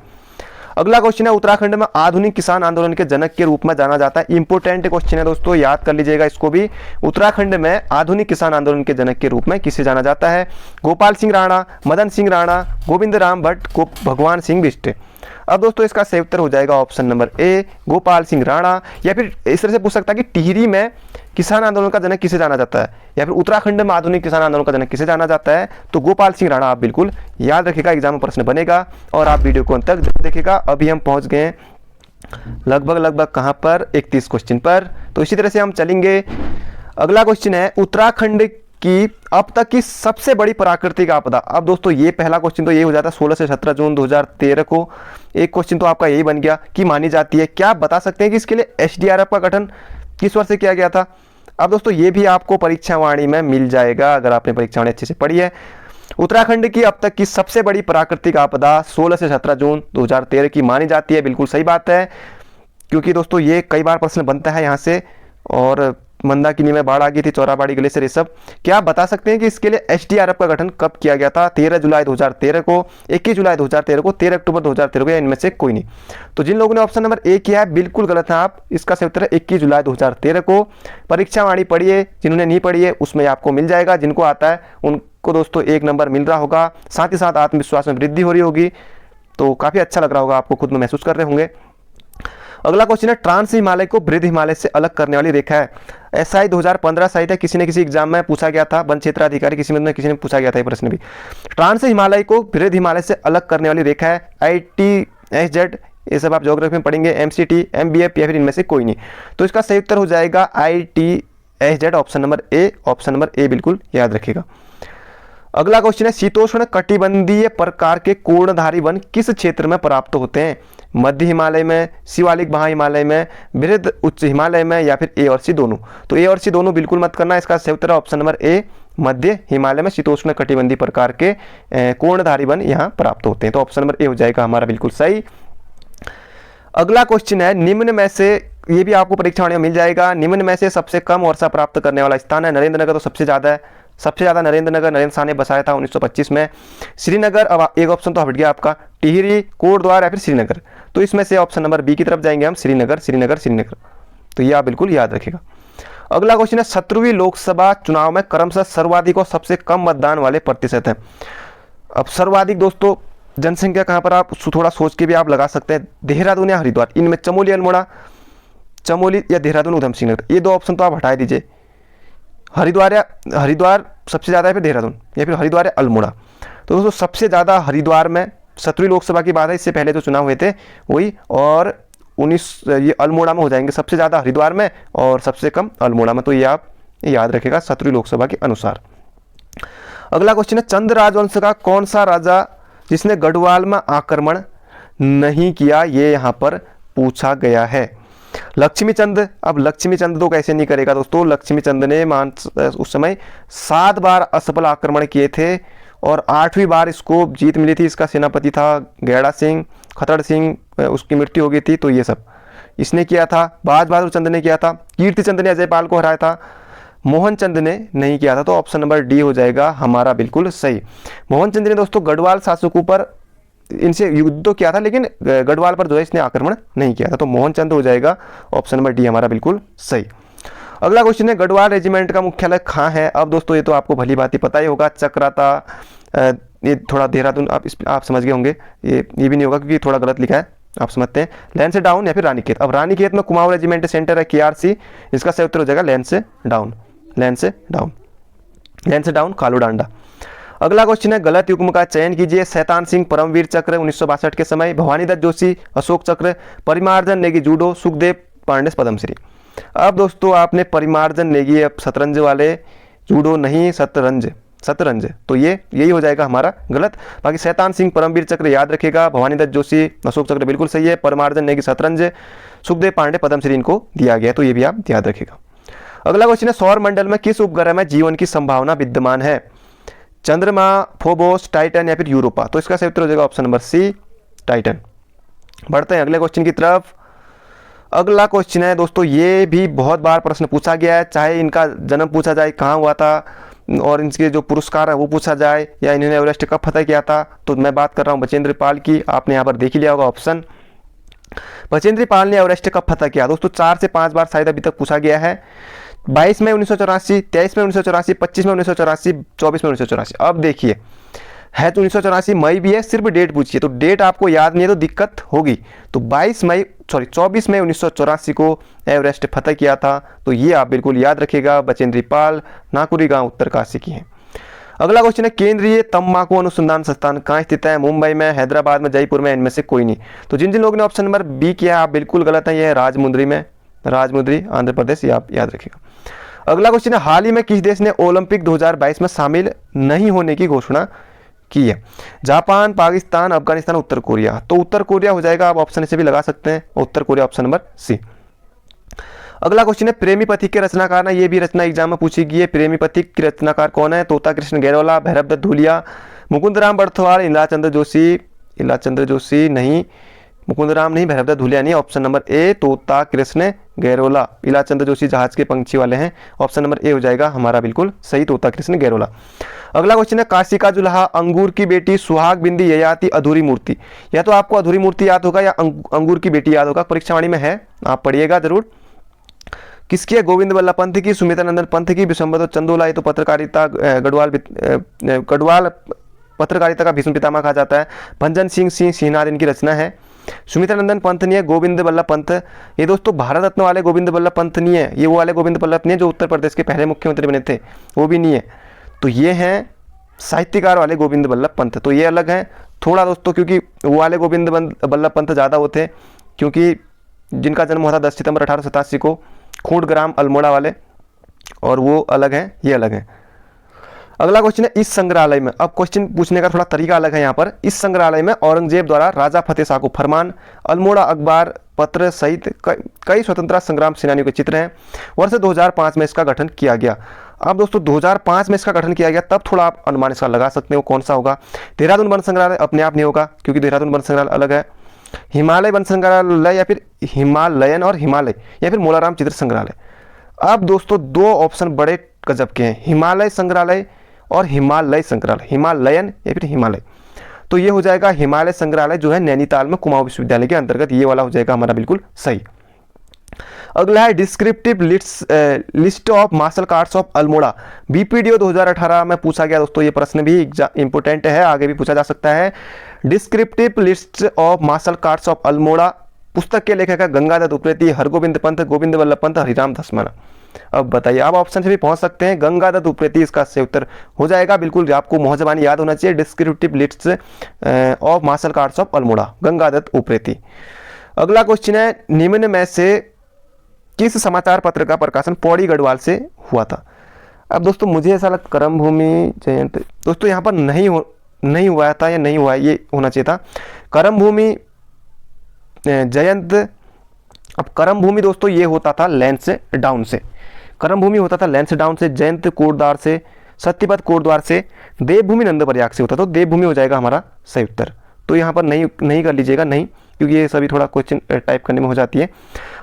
अगला क्वेश्चन है, उत्तराखंड में आधुनिक किसान आंदोलन के जनक के रूप में जाना जाता है। इंपोर्टेंट क्वेश्चन है दोस्तों, याद कर लीजिएगा इसको भी। उत्तराखंड में आधुनिक किसान आंदोलन के जनक के रूप में किसे जाना जाता है? गोपाल सिंह राणा, मदन सिंह राणा, गोविंद राम भट्ट, भगवान सिंह बिष्ट। अब दोस्तों इसका सही उत्तर हो जाएगा option number A, Gopal Singh Rana. या फिर इस तरह से पूछ सकता है कि टिहरी में किसान आंदोलन का जनक किसे जाना जाता है, या फिर उत्तराखंड में आधुनिक किसान आंदोलन का जनक किसे जाना जाता है, तो गोपाल सिंह राणा आप बिल्कुल याद रखिएगा, एग्जाम में प्रश्न बनेगा और आप वीडियो को अंत तक देखिएगा। अभी हम पहुंच गए लगभग कहां पर, 31 क्वेश्चन पर। तो इसी तरह से हम चलेंगे। अगला क्वेश्चन है, उत्तराखंड की अब तक की सबसे बड़ी प्राकृतिक आपदा। अब दोस्तों ये पहला क्वेश्चन तो ये हो जाता है 16 से 17 जून 2013 को। एक क्वेश्चन तो आपका यही बन गया कि मानी जाती है। क्या आप बता सकते हैं कि इसके लिए एसडीआरएफ का गठन किस वर्ष से किया गया था? अब दोस्तों ये भी आपको परीक्षावाणी में मिल जाएगा अगर आपने परीक्षावाणी अच्छे से पढ़ी है। उत्तराखंड की अब तक की सबसे बड़ी प्राकृतिक आपदा 16 से 17 जून 2013 की मानी जाती है। बिल्कुल सही बात है, क्योंकि दोस्तों ये कई बार प्रश्न बनता है यहाँ से। और मंदाकिनी में बाढ़ आ गई थी, चौराबाड़ी ग्लेशियर, ये सब। क्या आप बता सकते हैं कि इसके लिए एसडीआरएफ का गठन कब किया गया था? 13 जुलाई 2013 को, 21 जुलाई 2013 को, 13 अक्टूबर 2013 को, या इनमें से कोई नहीं। तो जिन लोगों ने ऑप्शन नंबर ए किया है बिल्कुल गलत है आप। इसका सही उत्तर है 21 जुलाई 2013 को। परीक्षावाणी पढ़िए, जिन्होंने नहीं पढ़ी है उसमें आपको मिल जाएगा। जिनको आता है उनको दोस्तों 1 नंबर मिल रहा होगा, साथ ही साथ आत्मविश्वास में वृद्धि हो रही होगी, तो काफ़ी अच्छा लग रहा होगा आपको, खुद में महसूस कर रहे होंगे। अगला क्वेश्चन है, ट्रांस हिमालय को वृद्ध हिमालय से अलग करने वाली रेखा है। एसआई 2015 साइट है, किसी न किसी एग्जाम में पूछा गया था, वन क्षेत्राधिकारी किसी में किसी ने पूछा गया था ये प्रश्न भी। ट्रांस हिमालय को वृद्ध हिमालय से अलग करने वाली रेखा है ITSZ। ये सब आप ज्योग्राफी में पढ़ेंगे, MCT, MBF, या फिर इनमें से कोई नहीं। तो इसका सही उत्तर हो जाएगा ITSZ, option number A. Option number A बिल्कुल याद रखिएगा। अगला क्वेश्चन है, शीतोष्ण कटिबंधीय प्रकार के कोणधारी वन किस क्षेत्र में प्राप्त होते हैं? मध्य हिमालय में, शिवालिक महा हिमालय में, वृहद उच्च हिमालय में, या फिर ए और सी दोनों? तो ए और सी दोनों बिल्कुल मत करना। इसका सही उत्तर है ऑप्शन नंबर ए, मध्य हिमालय में शीतोष्ण कटिबंधीय प्रकार के कोणधारी वन यहाँ प्राप्त होते हैं। तो ऑप्शन नंबर ए हो जाएगा हमारा बिल्कुल सही। अगला क्वेश्चन है, निम्न में से, ये भी आपको परीक्षावाणी में मिल जाएगा, निम्न में से सबसे कम वर्षा प्राप्त करने वाला स्थान है। नरेंद्र नगर तो सबसे ज़्यादा है, सबसे ज़्यादा नरेंद्र नगर, नरेंद्र शाह ने बसाया था 1925 में। श्रीनगर, अब एक ऑप्शन तो हट गया आपका, टिहरी, कोटद्वार, या फिर श्रीनगर। तो इसमें से ऑप्शन नंबर बी की तरफ जाएंगे हम, श्रीनगर, श्रीनगर, श्रीनगर। तो ये आप बिल्कुल याद रखिएगा। अगला क्वेश्चन है, 17वीं लोकसभा चुनाव में क्रमशः सर्वाधिक और सबसे कम मतदान वाले प्रतिशत है। अब सर्वाधिक दोस्तों जनसंख्या कहाँ पर, आप थोड़ा सोच के भी आप लगा सकते हैं। देहरादून या हरिद्वार, इनमें चमोली, अल्मोड़ा, चमोली या देहरादून, उधम सिंह नगर, ये 2 ऑप्शन तो आप हटा दीजिए। हरिद्वार सबसे ज़्यादा है, फिर देहरादून, या फिर हरिद्वार या अल्मोड़ा। तो दोस्तों सबसे ज़्यादा हरिद्वार में, 17वीं लोकसभा की बात है, इससे पहले जो चुनाव हुए थे वही, और 19 ये अल्मोड़ा में हो जाएंगे। सबसे ज़्यादा हरिद्वार में और सबसे कम अल्मोड़ा में। तो ये आप याद रखेगा 17वीं लोकसभा के अनुसार। अगला क्वेश्चन है, चंद राजवंश का कौन सा राजा जिसने गढ़वाल में आक्रमण नहीं किया, ये यहाँ पर पूछा गया है। लक्ष्मी चंद। अब लक्ष्मी चंद तो कैसे नहीं करेगा दोस्तों, लक्ष्मी चंद ने उस समय 7 बार असफल आक्रमण किए थे और 8वीं बार इसको जीत मिली थी। इसका सेनापति था गैड़ा सिंह, खतड़ सिंह, उसकी मृत्यु हो गई थी। तो ये सब इसने किया था। बाज बहादुर चंद ने किया था, कीर्ति चंद ने अजयपाल को हराया था, मोहन चंद ने नहीं किया था। तो ऑप्शन नंबर डी हो जाएगा हमारा बिल्कुल सही। मोहन चंद ने दोस्तों गढ़वाल शासकों पर, इनसे युद्ध तो किया था, लेकिन गढ़वाल पर जो है इसने आक्रमण नहीं किया था। तो मोहन चंद हो जाएगा ऑप्शन नंबर डी हमारा बिल्कुल सही। अगला क्वेश्चन है, गढ़वाल रेजिमेंट का मुख्यालय कहाँ है? अब दोस्तों ये तो आपको भली भांति पता ही होगा, चक्राता, ये थोड़ा देहरादून, आप समझ गए होंगे। ये भी नहीं होगा क्योंकि थोड़ा गलत लिखा है, आप समझते हैं। लैंसडाउन या फिर रानीखेत। अब रानीखेत में कुमाऊं रेजिमेंट सेंटर है, KRC। इसका सही उत्तर हो जाएगा लैंसडाउन, लैंसडाउन, लैंसडाउन, कालूडांडा। अगला क्वेश्चन है, गलत युग्म का चयन कीजिए। शैतान सिंह परमवीर चक्र 1962 के समय, भवानी दत्त जोशी अशोक चक्र, परिमार्जन नेगी जूडो, सुखदेव पांडे पद्मश्री। अब दोस्तों आपने परिमार्जन नेगी, अब शतरंज वाले, जूडो नहीं, शतरंज, तो ये यही हो जाएगा हमारा गलत। बाकी शैतान सिंह परमवीर चक्र याद रखेगा, भवानी दत्त जोशी अशोक चक्र बिल्कुल सही है, परिमार्जन नेगी शतरंज, सुखदेव पांडे पद्मश्री इनको दिया गया। तो ये भी आप याद रखेगा। अगला क्वेश्चन है, सौर मंडल में किस उपग्रह में जीवन की संभावना विद्यमान है? चंद्रमा, फोबोस, टाइटन, या फिर यूरोपा? तो इसका सही उत्तर हो जाएगा ऑप्शन नंबर सी, टाइटन। बढ़ते हैं अगले क्वेश्चन की तरफ। अगला क्वेश्चन है दोस्तों, ये भी बहुत बार प्रश्न पूछा गया है, चाहे इनका जन्म पूछा जाए, कहाँ हुआ था, और इनके जो पुरस्कार है वो पूछा जाए, या इन्होंने एवरेस्ट कब फतह किया था। तो मैं बात कर रहा हूँ बचेंद्र पाल की। आपने यहाँ पर देख ही लिया होगा ऑप्शन। बचेंद्री पाल ने एवरेस्ट कब फतह किया? दोस्तों 4 से 5 बार शायद अभी तक पूछा गया है। 22 मई 1984, 23 मई 1984, 25 मई 1984, 24 मई 1984। अब देखिए है तो 1984 मई भी है, सिर्फ डेट पूछिए तो डेट आपको याद नहीं है तो दिक्कत होगी। तो 24 मई 1984 को एवरेस्ट फतह किया था। तो ये आप बिल्कुल याद रखिएगा, बचेंद्री पाल, नाकुरी गांव, उत्तरकाशी की है। अगला क्वेश्चन है, केंद्रीय तंबाकू अनुसंधान संस्थान कहाँ स्थित है? मुंबई में, हैदराबाद में, जयपुर में, इनमें से कोई नहीं। तो जिन जिन लोगों ने ऑप्शन नंबर बी किया आप बिल्कुल गलत है, यह है राजमुंद्री में, राजमुंद्री आंध्र प्रदेश, ये आप याद रखिएगा। अगला क्वेश्चन है, हाल ही में किस देश ने ओलंपिक 2022 में शामिल नहीं होने की घोषणा की है? जापान, पाकिस्तान, अफगानिस्तान, उत्तर कोरिया। तो उत्तर कोरिया हो जाएगा, आप ऑप्शन से भी लगा सकते हैं, उत्तर कोरिया ऑप्शन नंबर सी। अगला क्वेश्चन है, प्रेमी पथिक के रचनाकार है, ये भी रचना एग्जाम में पूछी गई है। प्रेमी पथिक की रचनाकार कौन है? तोता कृष्ण गैरोला, भैरव दत्त धूलिया, मुकुंदराम बड़थवाड़, इलाचंद्र जोशी नहीं, मुकुंदराम नहीं, भैरव दत्त धूलिया नहीं। ऑप्शन नंबर ए तोता कृष्ण गैरोला। इलाचंद्र जोशी जहाज के पंछी वाले हैं, ऑप्शन नंबर ए हो जाएगा हमारा बिल्कुल सही, तोता कृष्ण गैरोला। अगला क्वेश्चन है, काशी का जुल्हा, अंगूर की बेटी, सुहाग बिंदी, ययाति, अधूरी मूर्ति। या तो आपको अधूरी मूर्ति याद होगा या अंगूर की बेटी याद होगा, परीक्षावाणी में है, आप पढ़िएगा जरूर। किसकी है? गोविंद बल्लभ पंत की, सुमित्रानंदन पंत की, विश्वम्भर चंदोला। ये तो पत्रकारिता गढ़वाल पत्रकारिता का भीष्म पितामह कहा जाता है। भंजन सिंह सिन्हा इनकी रचना है। सुमित्रानंदन पंत नहीं है, गोविंद बल्लभ पंत। ये दोस्तों भारत रत्न वाले गोविंद बल्लभ पंत नहीं है, ये वो वाले गोविंद बल्लभ नहीं है जो उत्तर प्रदेश के पहले मुख्यमंत्री बने थे, वो भी नहीं है। तो ये हैं साहित्यकार वाले गोविंद बल्लभ पंत, तो ये अलग हैं थोड़ा दोस्तों, क्योंकि वो वाले गोविंद बल्लभ पंत ज़्यादा वो थे, क्योंकि जिनका जन्म हुआ था 10 सितंबर 1887 को, खूंटग्राम अल्मोड़ा वाले, और वो अलग हैं, ये अलग हैं। अगला क्वेश्चन है, इस संग्रहालय में, अब क्वेश्चन पूछने का थोड़ा तरीका अलग है यहाँ पर। इस संग्रहालय में औरंगजेब द्वारा राजा फतेह शाह को फरमान, अल्मोड़ा अखबार पत्र सहित कई स्वतंत्रता संग्राम सेनानियों के चित्र हैं। वर्ष 2005 में इसका गठन किया गया। अब दोस्तों 2005 में इसका गठन किया गया, तब थोड़ा आप अनुमान इसका लगा सकते हो कौन सा होगा। देहरादून वन संग्रहालय अपने आप नहीं होगा, क्योंकि देहरादून वन संग्रहालय अलग है। हिमालय वन संग्रहालय, या फिर हिमालयन और हिमालय, या फिर मोलाराम चित्र संग्रहालय। अब दोस्तों दो ऑप्शन बड़े गजब के हैं, हिमालय संग्रहालय और हिमालय संग्रहालय, हिमालयन या फिर हिमालय। तो ये हो जाएगा हिमालय संग्रहालय, जो है नैनीताल में कुमाऊं विश्वविद्यालय के अंतर्गत, ये वाला हो जाएगा हमारा बिल्कुल सही। अगला है, descriptive list of martial arts of Almora, BPDO 2018 में पूछा गया दोस्तों, ये प्रश्न भी इंपोर्टेंट है, आगे भी पूछा जा सकता है। Descriptive list of martial arts of Almora, पुस्तक के लेखक है गंगादत्त उप्रेती, हरगोविंद पंत, गोविंद बल्लभ पंत, हरिराम धसमाना। अब बताइए, आप ऑप्शन से भी पहुंच सकते हैं, गंगादत्त उप्रेती इसका सही उत्तर हो जाएगा बिल्कुल, आपको मोहजबानी याद होना चाहिए, descriptive list of martial arts of Almora, Gangadatt Upreti. अगला क्वेश्चन है, निम्न में से किस समाचार पत्र का प्रकाशन पौड़ी गढ़वाल से हुआ था? अब दोस्तों मुझे ऐसा लगता कर्म भूमि जयंत, दोस्तों यहाँ पर नहीं हुआ था, या नहीं हुआ, ये होना चाहिए था कर्म भूमि जयंत। अब कर्म भूमि दोस्तों ये होता था लेंस डाउन से, कर्म भूमि होता था लेंस डाउन से, जयंत कोटद्वार से, सत्यपथ कोटद्वार से, देवभूमि नंदप्रयाग से होता, तो देवभूमि हो जाएगा हमारा सही उत्तर। तो यहाँ पर नहीं कर लीजिएगा, नहीं, क्योंकि ये सभी थोड़ा क्वेश्चन टाइप करने में हो जाती है।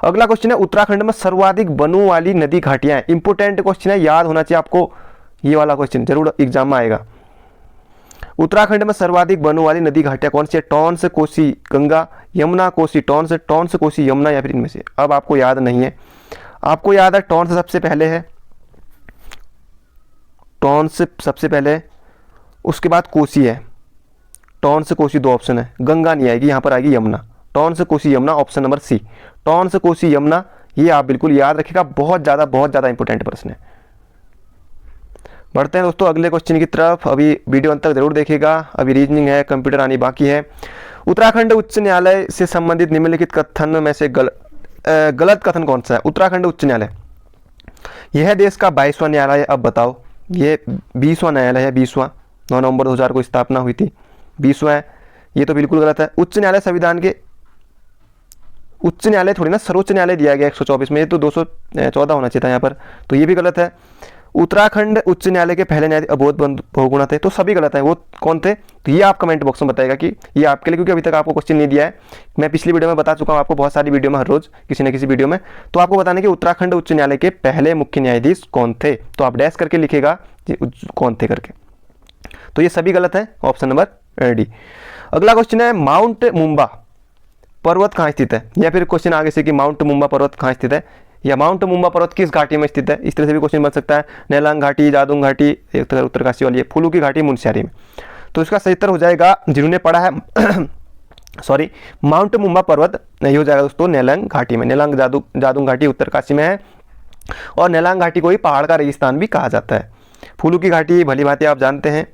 अगला क्वेश्चन है, उत्तराखंड में सर्वाधिक वनों वाली नदी घाटियां हैं, इंपोर्टेंट क्वेश्चन है, याद होना चाहिए आपको, ये वाला क्वेश्चन जरूर एग्जाम में आएगा। उत्तराखंड में सर्वाधिक वनों वाली नदी घाटियां कौन सी है? टॉन्स, कोसी, गंगा, यमुना, कोसी, टॉन्स, कोसी, यमुना, या फिर इनमें से। अब आपको याद नहीं है, आपको याद है टॉन्स सबसे पहले है, टॉन्स सबसे पहले, उसके बाद कोसी है, टॉन्स कोसी दो ऑप्शन है, गंगा नहीं आएगी, यहाँ पर आएगी Yamuna, Tons Kosi Yamuna, option number C, Tons Kosi Yamuna, ये आप बिल्कुल याद रखिएगा, बहुत ज़्यादा इंपॉर्टेंट प्रश्न है। बढ़ते हैं दोस्तों अगले क्वेश्चन की तरफ, अभी वीडियो अंत तक जरूर देखिएगा, अभी रीजनिंग है, कंप्यूटर आनी बाकी है। उत्तराखंड उच्च न्यायालय से संबंधित निम्नलिखित कथन में से गलत कथन कौन सा है? उत्तराखंड उच्च न्यायालय यह देश का 22वां न्यायालय है। अब बताओ, ये 20वां न्यायालय है, 20वां, 9 नवंबर 2000 को स्थापना हुई थी, 20वां है, ये तो बिल्कुल गलत है। उच्च न्यायालय संविधान के, उच्च न्यायालय थोड़ी ना सर्वोच्च न्यायालय दिया गया 124 में, ये तो 214 होना चाहिए था यहाँ पर, तो ये भी गलत है। उत्तराखंड उच्च न्यायालय के पहले न्यायाधीश अबोध बहुगुणा थे, तो सभी गलत है। वो कौन थे? तो ये आप कमेंट बॉक्स में बताएगा कि ये आपके लिए, क्योंकि अभी तक आपको क्वेश्चन नहीं दिया है, मैं पिछली वीडियो में बता चुका हूँ आपको, बहुत सारी वीडियो में हर रोज किसी न किसी वीडियो में, तो आपको बताने कि उत्तराखंड उच्च न्यायालय के पहले मुख्य न्यायाधीश कौन थे, तो आप डैश करके लिखेगा कौन थे करके, तो ये सभी गलत है, ऑप्शन नंबर डी। अगला क्वेश्चन है, माउंट मुंबा पर्वत कहाँ स्थित है, या फिर क्वेश्चन आगे से कि माउंट मुंबा पर्वत कहाँ स्थित है, या माउंट मुंबा पर्वत किस घाटी में स्थित है, इस तरह से भी क्वेश्चन बन सकता है। नेलांग घाटी, जादुंग घाटी, उत्तरकाशी वाली है, फूलू की घाटी मुनस्यारी में। तो इसका सही उत्तर हो जाएगा, जिन्होंने पढ़ा है सॉरी माउंट मुंबा पर्वत, ये हो जाएगा दोस्तों नेलांग घाटी में। नेलांग जादुंग घाटी उत्तरकाशी में है, और नेलांग घाटी को ही पहाड़ का रेगिस्तान भी कहा जाता है। फूलू की घाटी भली भांति आप जानते हैं।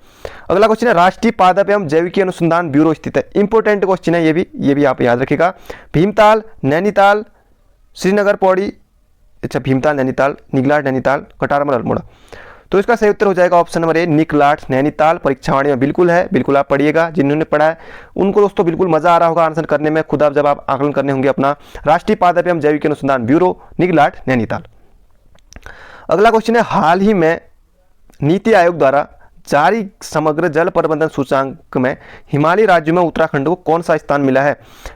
अगला क्वेश्चन है, राष्ट्रीय पादप एवं जैविकी अनुसंधान ब्यूरो स्थित है। इंपॉर्टेंट क्वेश्चन है ये भी आप याद रखिएगा। भीमताल, नैनीताल, श्रीनगर, पौड़ी, अच्छा भीमताल, नैनीताल, निगलाट, नैनीताल, कटारमल, अल्मोड़ा। तो इसका सही उत्तर हो जाएगा ऑप्शन नंबर ए, निकलाट, नैनीताल। परीक्षावाणी में बिल्कुल है, बिल्कुल आप पढ़िएगा। जिन्होंने पढ़ा है उनको दोस्तों बिल्कुल मजा आ रहा होगा आंसर करने में, खुद आप जब आप आकलन करने होंगे अपना। राष्ट्रीय पादप एवं जैविक अनुसंधान ब्यूरो, निगलाट, नैनीताल। अगला क्वेश्चन है, हाल ही में नीति आयोग द्वारा जारी समग्र जल प्रबंधन सूचांक में हिमालयी राज्यों में उत्तराखंड को कौन सा स्थान मिला है?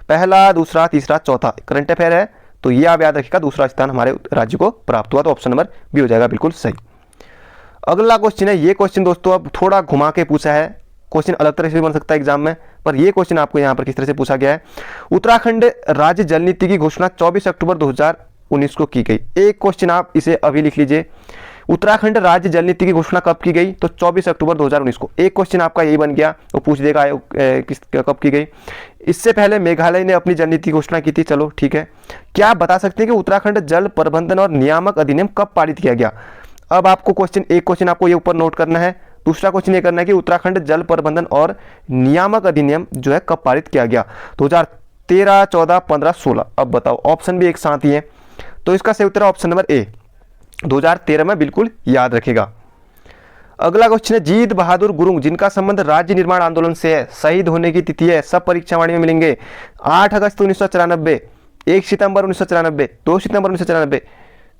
पहला, दूसरा, तीसरा, चौथा। करंट अफेयर है तो ये आप याद रखिएगा, दूसरा स्थान हमारे राज्य को प्राप्त हुआ। तो ऑप्शन नंबर बी हो जाएगा बिल्कुल सही। अगला क्वेश्चन है, ये क्वेश्चन दोस्तों अब थोड़ा घुमा के पूछा है, क्वेश्चन अलग तरह से भी बन सकता है एग्जाम में, पर ये क्वेश्चन आपको यहाँ पर किस तरह से पूछा गया है। उत्तराखंड राज्य जल नीति की घोषणा 24 अक्टूबर 2019 को की गई। एक क्वेश्चन आप इसे अभी लिख लीजिए, उत्तराखंड राज्य जल नीति की घोषणा कब की गई? तो 24 अक्टूबर 2019 को। एक क्वेश्चन आपका यही बन गया, वो पूछ देगा आयोग कब की गई। इससे पहले मेघालय ने अपनी जल नीति की घोषणा की थी, चलो ठीक है। क्या आप बता सकते हैं कि उत्तराखंड जल प्रबंधन और नियामक अधिनियम कब पारित किया गया? अब आपको एक क्वेश्चन आपको ये ऊपर नोट करना है, दूसरा क्वेश्चन ये करना है कि उत्तराखंड जल प्रबंधन और नियामक अधिनियम जो है कब पारित किया गया? 2013, 14, 15, 16। अब बताओ, ऑप्शन भी एक साथ ही है, तो इसका सही उत्तर ऑप्शन नंबर ए, 2013 में, बिल्कुल याद रखेगा। अगला क्वेश्चन है, जीत बहादुर गुरुंग जिनका संबंध राज्य निर्माण आंदोलन से है, शहीद होने की तिथि है, सब परीक्षावाणी में मिलेंगे। 8 अगस्त 1994, 1 सितंबर 1994, 2 सितंबर 1994,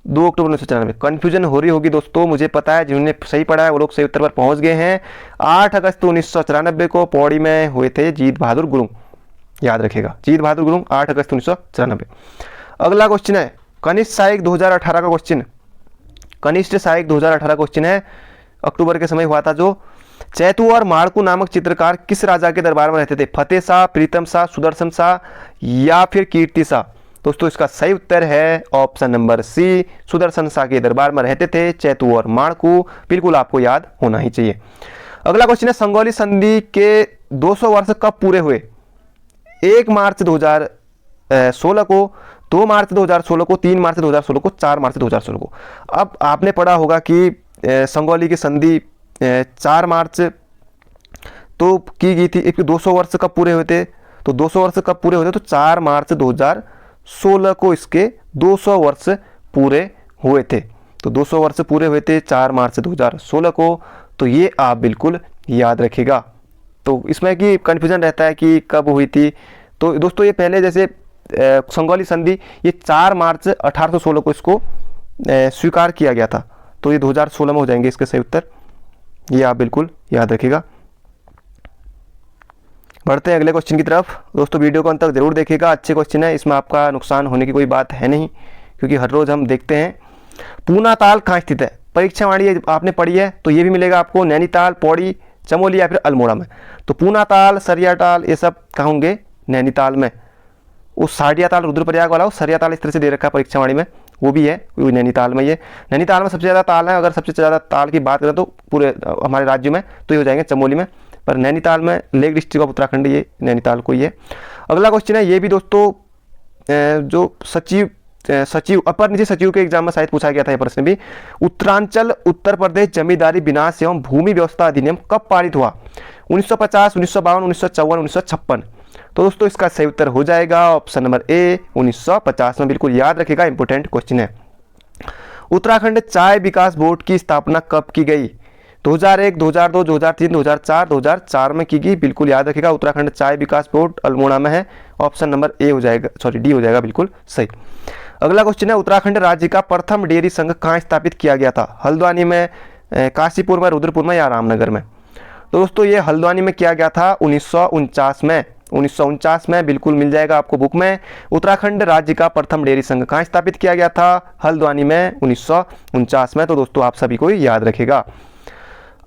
2 अक्टूबर 1994। कंफ्यूजन हो रही होगी दोस्तों, मुझे पता है, जिन्होंने सही पढ़ा है वो लोग सही उत्तर पर पहुंच गए हैं। 8 अगस्त 1994 को पौड़ी में हुए थे जीत बहादुर गुरुंग, याद रखेगा, जीत बहादुर गुरुंग 8 अगस्त 1994। अगला क्वेश्चन है, कनिष्ठ सहायक 2018 का क्वेश्चन, कनिष्ठ सहायक 2018 क्वेश्चन है, अक्टूबर के समय हुआ था जो। चैतू और माड़कू नामक चित्रकार किस राजा के दरबार में रहते थे? फतेह शाह, प्रीतम शाह, सुदर्शन शाह या फिर कीर्ति शाह? दोस्तों इसका सही उत्तर है option number C, Sudarshan Shah के दरबार में रहते थे चैतू और माड़कू, बिल्कुल आपको याद होना ही चाहिए। अगला क्वेश्चन है, संगौली संधि के 200 वर्ष कब पूरे हुए? 1 मार्च 2016 को, 2 मार्च 2016 को, 3 मार्च 2016 को, 4 मार्च 2016 को। अब आपने पढ़ा होगा कि संगौली की संधि 4 मार्च तो की गई थी, 200 वर्ष कब पूरे हुए थे? तो 200 वर्ष कब पूरे होते? तो 4 मार्च 2016 को इसके 200 वर्ष पूरे हुए थे। तो 200 वर्ष पूरे हुए थे 4 मार्च 2016 को, तो ये आप बिल्कुल याद रखिएगा। तो इसमें कि कन्फ्यूजन रहता है कि कब हुई थी, तो दोस्तों ये पहले जैसे संगौली संधि ये 4 मार्च 1816 को इसको स्वीकार किया गया था, तो ये 2016 में हो जाएंगे इसके सही उत्तर, ये आप बिल्कुल याद रखिएगा। बढ़ते हैं अगले क्वेश्चन की तरफ। दोस्तों वीडियो को अंत तक जरूर देखिएगा, अच्छे क्वेश्चन है, इसमें आपका नुकसान होने की कोई बात है नहीं, क्योंकि हर रोज हम देखते हैं। पूना ताल कहाँ स्थित है? परीक्षावाणी आपने पढ़ी है तो ये भी मिलेगा आपको, नैनीताल, पौड़ी, चमोली या फिर अल्मोड़ा में। तो पूना ताल, सरिया ताल, ये सब कहाँ होंगे? नैनीताल में। उस साड़िया ताल रुद्रप्रयाग वाला, सरिया ताल इस तरह से दे रखा है परीक्षावाणी में, वो भी है, वो नैनीताल में। ये नैनीताल में सबसे ज़्यादा ताल है, अगर सबसे ज़्यादा ताल की बात करें तो पूरे हमारे राज्य में तो ये हो जाएंगे चमोली में, पर नैनीताल में लेक डिस्ट्रिक्ट ऑफ उत्तराखंड ये नैनीताल को ही है। अगला क्वेश्चन है, ये भी दोस्तों जो सचिव अपर निजी सचिव के एग्जाम में शायद पूछा गया था ये प्रश्न भी। उत्तरांचल उत्तर प्रदेश जमींदारी विनाश एवं भूमि व्यवस्था अधिनियम कब पारित हुआ? 1950, 1952, 1954, 1956। तो दोस्तों इसका सही उत्तर हो जाएगा ऑप्शन नंबर ए, 1950 में, बिल्कुल याद रखिएगा, इंपोर्टेंट क्वेश्चन है। उत्तराखंड चाय विकास बोर्ड की स्थापना कब की गई? 2001, 2002, 2003, 2004, 2004 में की गई, बिल्कुल याद रखिएगा। उत्तराखंड चाय विकास बोर्ड अल्मोड़ा में है, ऑप्शन नंबर ए हो जाएगा, सॉरी डी हो जाएगा, बिल्कुल सही। अगला क्वेश्चन है, उत्तराखंड राज्य का प्रथम डेयरी संघ कहाँ स्थापित किया गया था? हल्द्वानी में, काशीपुर में, रुद्रपुर में या रामनगर में? तो दोस्तों ये हल्द्वानी में किया गया था 1949 में, 1949 में, बिल्कुल मिल जाएगा आपको बुक में। उत्तराखंड राज्य का प्रथम डेयरी संघ कहाँ स्थापित किया गया था? हल्द्वानी में, 1949 में। तो दोस्तों आप सभी को याद रखेगा।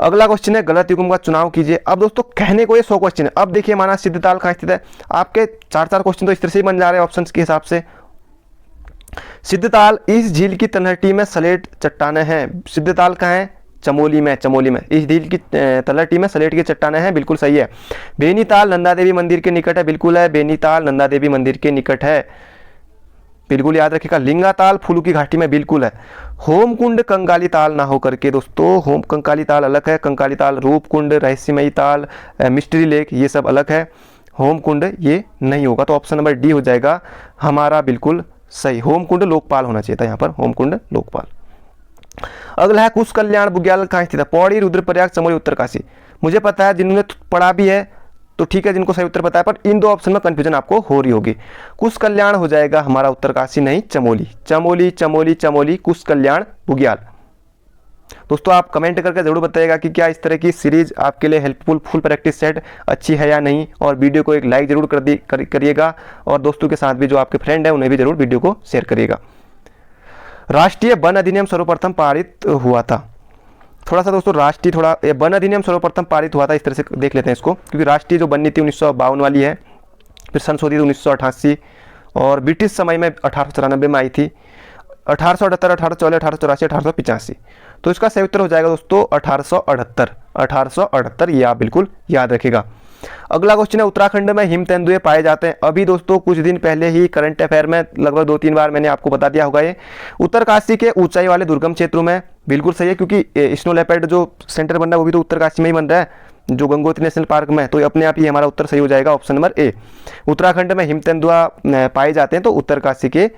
अगला क्वेश्चन है गलत युग्म का चुनाव कीजिए। अब दोस्तों कहने को ये 100 क्वेश्चन है। अब देखिए हमारा सिद्धताल कहाँ स्थित है। आपके 4-4 क्वेश्चन तो इस तरह से ही बन जा रहे हैं ऑप्शंस के हिसाब से। सिद्धताल इस झील की तलहटी में सलेट चट्टानें हैं। सिद्धताल कहाँ है? चमोली में। चमोली में इस झील की तलहटी में सलेट की चट्टानें हैं, बिल्कुल सही है। बेनीताल नंदा देवी मंदिर के निकट है, बिल्कुल है। बेनीताल नंदा देवी मंदिर के निकट है, बिल्कुल याद रखिएगा। लिंगाताल फूलों की घाटी में, बिल्कुल है। होमकुंड कंकाली ताल ना हो करके दोस्तों, होम कंकाली ताल अलग है। कंकाली ताल, रूपकुंड, रहस्यमयी ताल, मिस्ट्री लेक, ये सब अलग है। होमकुंड ये नहीं होगा, तो ऑप्शन नंबर डी हो जाएगा हमारा बिल्कुल सही। होमकुंड लोकपाल होना चाहिए था यहाँ पर, होमकुंड लोकपाल। अगला है कुश कल्याण बुग्याल कहाँ स्थित है? पौड़ी, रुद्रप्रयाग, चमोली, उत्तरकाशी। मुझे पता है जिन्होंने पढ़ा भी है तो ठीक है, जिनको सही उत्तर पता है, पर इन दो ऑप्शन में कंफ्यूजन आपको हो रही होगी। कुश कल्याण हो जाएगा हमारा उत्तरकाशी, नहीं चमोली। चमोली चमोली चमोली, कुश कल्याण बुग्याल। दोस्तों आप कमेंट करके जरूर बताइएगा कि क्या इस तरह की सीरीज आपके लिए हेल्पफुल फुल प्रैक्टिस सेट अच्छी है या नहीं, और वीडियो को एक लाइक जरूर करिएगा, और दोस्तों के साथ भी जो आपके फ्रेंड है उन्हें भी जरूर वीडियो को शेयर करिएगा। राष्ट्रीय वन अधिनियम सर्वप्रथम पारित हुआ था। थोड़ा सा दोस्तों राष्ट्रीय वन अधिनियम सर्वप्रथम पारित हुआ था, इस तरह से देख लेते हैं इसको, क्योंकि राष्ट्रीय जो वन नीति 1952 वाली है, फिर संशोधित 1988, और ब्रिटिश समय में 1894 में आई थी। 1878, 1844, 1884, 1885, तो इसका सही उत्तर हो जाएगा दोस्तों 1878। 1878 ये आप बिल्कुल याद रखिएगा। अगला क्वेश्चन है उत्तराखंड में हिम तेंदुए पाए जाते हैं। अभी दोस्तों कुछ दिन पहले ही करंट अफेयर में लगभग 2-3 बार मैंने आपको बता दिया होगा। ये उत्तरकाशी के ऊंचाई वाले दुर्गम क्षेत्रों में, बिल्कुल सही है, क्योंकि स्नो लेपर्ड जो सेंटर बन रहा है वो भी तो उत्तरकाशी में ही बन रहा है, जो गंगोत्री नेशनल पार्क में। तो अपने आप ही हमारा उत्तर सही हो जाएगा, ऑप्शन नंबर ए। उत्तराखंड में हिम तेंदुआ पाए जाते हैं तो उत्तरकाशी के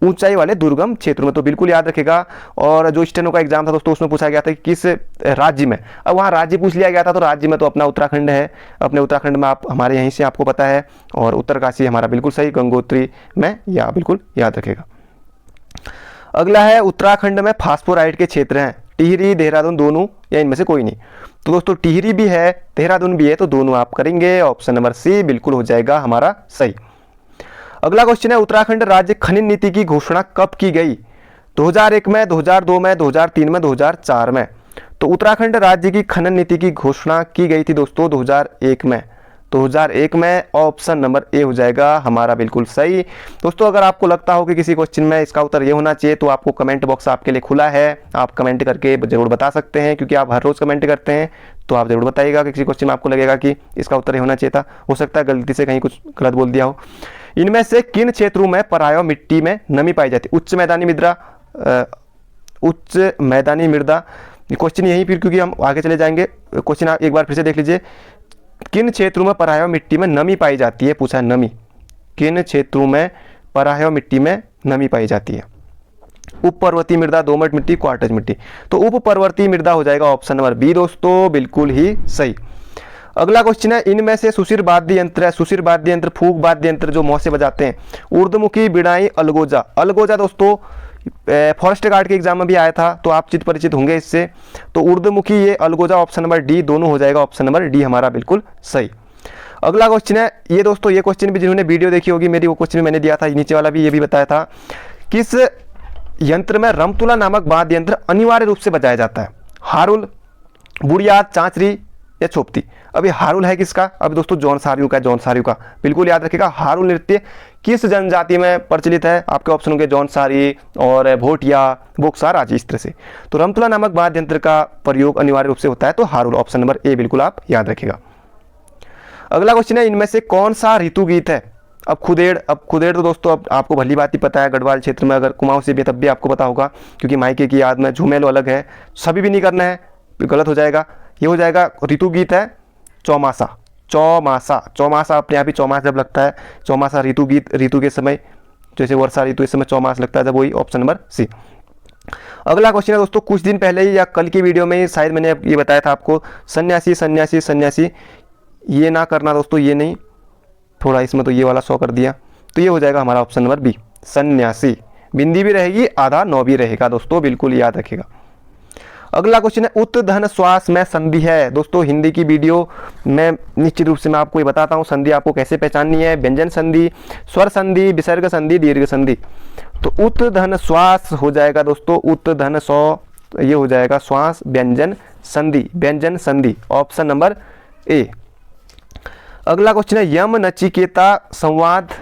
ऊंचाई वाले दुर्गम क्षेत्रों में, तो बिल्कुल याद रखेगा। और जो स्टेनो का एग्जाम था दोस्तों, उसमें पूछा गया था कि किस राज्य में, अब वहाँ राज्य पूछ लिया गया था, तो राज्य में तो अपना उत्तराखंड है। अपने उत्तराखंड में आप हमारे यहीं से आपको पता है, और उत्तरकाशी हमारा बिल्कुल सही, गंगोत्री में, या बिल्कुल याद रखेगा। अगला है उत्तराखंड में फास्फोराइट के क्षेत्र हैं, टिहरी, देहरादून, दोनों या इनमें से कोई नहीं। तो दोस्तों टिहरी भी है, देहरादून भी है, तो दोनों आप करेंगे, ऑप्शन नंबर सी बिल्कुल हो जाएगा हमारा सही। अगला क्वेश्चन है उत्तराखंड राज्य खनन नीति की घोषणा कब की गई? 2001 में, 2002 में, 2003 में, 2004 में। तो उत्तराखंड राज्य की खनन नीति की घोषणा की गई थी दोस्तों 2001 में। 2001 में, ऑप्शन नंबर ए हो जाएगा हमारा बिल्कुल सही। दोस्तों अगर आपको लगता हो कि किसी क्वेश्चन में इसका उत्तर ये होना चाहिए, तो आपको कमेंट बॉक्स आपके लिए खुला है, आप कमेंट करके जरूर बता सकते हैं, क्योंकि आप हर रोज कमेंट करते हैं। तो आप जरूर बताइएगा कि किसी क्वेश्चन में आपको लगेगा कि इसका उत्तर ये होना चाहिए था। हो सकता है गलती से कहीं कुछ गलत बोल दिया हो। इनमें से किन क्षेत्रों में परायो मिट्टी में नमी पाई जाती है? उच्च मैदानी मृदा, उच्च मैदानी मृदा। क्वेश्चन यही फिर, क्योंकि हम आगे चले जाएंगे, क्वेश्चन आप एक बार फिर से देख लीजिए। किन क्षेत्रों में परायो मिट्टी में नमी पाई जाती है, पूछा है नमी। किन क्षेत्रों में परायो मिट्टी में नमी पाई जाती है? उप पर्वतीय मृदा, दोमट मिट्टी, क्वार्टज मिट्टी। तो उप पर्वतीय मृदा हो जाएगा ऑप्शन नंबर बी दोस्तों, बिल्कुल ही सही। अगला क्वेश्चन है इनमें से सुशिर वाद्य यंत्र है, सुशिर वाद्य यंत्र, फूक वाद्य यंत्र जो मौसे बजाते हैं, ऊर्ध्वमुखी, बिड़ाई, अलगोजा। अलगोजा दोस्तों फॉरेस्ट गार्ड के एग्जाम में भी आया था, तो आप चित परिचित होंगे इससे। तो ऊर्ध्वमुखी ये, अलगोजा, ऑप्शन नंबर डी दोनों हो जाएगा, ऑप्शन नंबर डी हमारा बिल्कुल सही। अगला क्वेश्चन है ये दोस्तों, ये क्वेश्चन भी जिन्होंने वीडियो देखी होगी मेरी, वो क्वेश्चन भी मैंने दिया था, नीचे वाला भी ये भी बताया था। किस यंत्र में रमतुला नामक वाद्य यंत्र अनिवार्य रूप से बजाया जाता है? हारुल, बुढ़िया, चांचरी या छोपती। अभी हारुल है किसका? अभी दोस्तों जौनसारियों का, जौनसारियों का बिल्कुल याद रखिएगा। हारुल नृत्य किस जनजाति में प्रचलित है? आपके ऑप्शन होंगे जौनसारी और भोटिया, बोक्सार आदि, इस तरह से। तो रमतुला नामक वाद्य यंत्र का प्रयोग अनिवार्य रूप से होता है, तो हारुल, ऑप्शन नंबर ए बिल्कुल आप याद रखिएगा। अगला क्वेश्चन है इनमें से कौन सा ऋतु गीत है? अब खुदेड़ तो दोस्तों अब आपको भली बात ही पता है, गढ़वाल क्षेत्र में अगर कुमाऊं से भी तब भी आपको पता होगा, क्योंकि मायके की याद में झूमेलो अलग है, सभी भी नहीं करना है, गलत हो जाएगा। ये हो जाएगा ऋतु गीत है चौमासा। चौमासा, चौमासा अपने आप ही चौमास जब लगता है, चौमासा ऋतु गीत, ऋतु के समय, जैसे वर्षा ऋतु इस समय चौमास लगता है जब, वही ऑप्शन नंबर सी। अगला क्वेश्चन है दोस्तों, कुछ दिन पहले ही या कल की वीडियो में शायद मैंने ये बताया था आपको, सन्यासी सन्यासी सन्यासी, ये ना करना दोस्तों, ये नहीं, थोड़ा इसमें तो ये वाला 100 कर दिया, तो ये हो जाएगा हमारा ऑप्शन नंबर बी, सन्यासी। बिंदी भी रहेगी, आधा नौ भी रहेगा दोस्तों, बिल्कुल याद रखिएगा। अगला क्वेश्चन है उत्तधन श्वास में संधि है। दोस्तों हिंदी की वीडियो में निश्चित रूप से मैं आपको ये बताता हूँ संधि आपको कैसे पहचाननी है। व्यंजन संधि, स्वर संधि, विसर्ग संधि, दीर्घ संधि। तो उत्तधन श्वास हो जाएगा दोस्तों, उत्तधन 100, ये हो जाएगा श्वास व्यंजन संधि, व्यंजन संधि, ऑप्शन नंबर ए। अगला क्वेश्चन है यम नचिकेता संवाद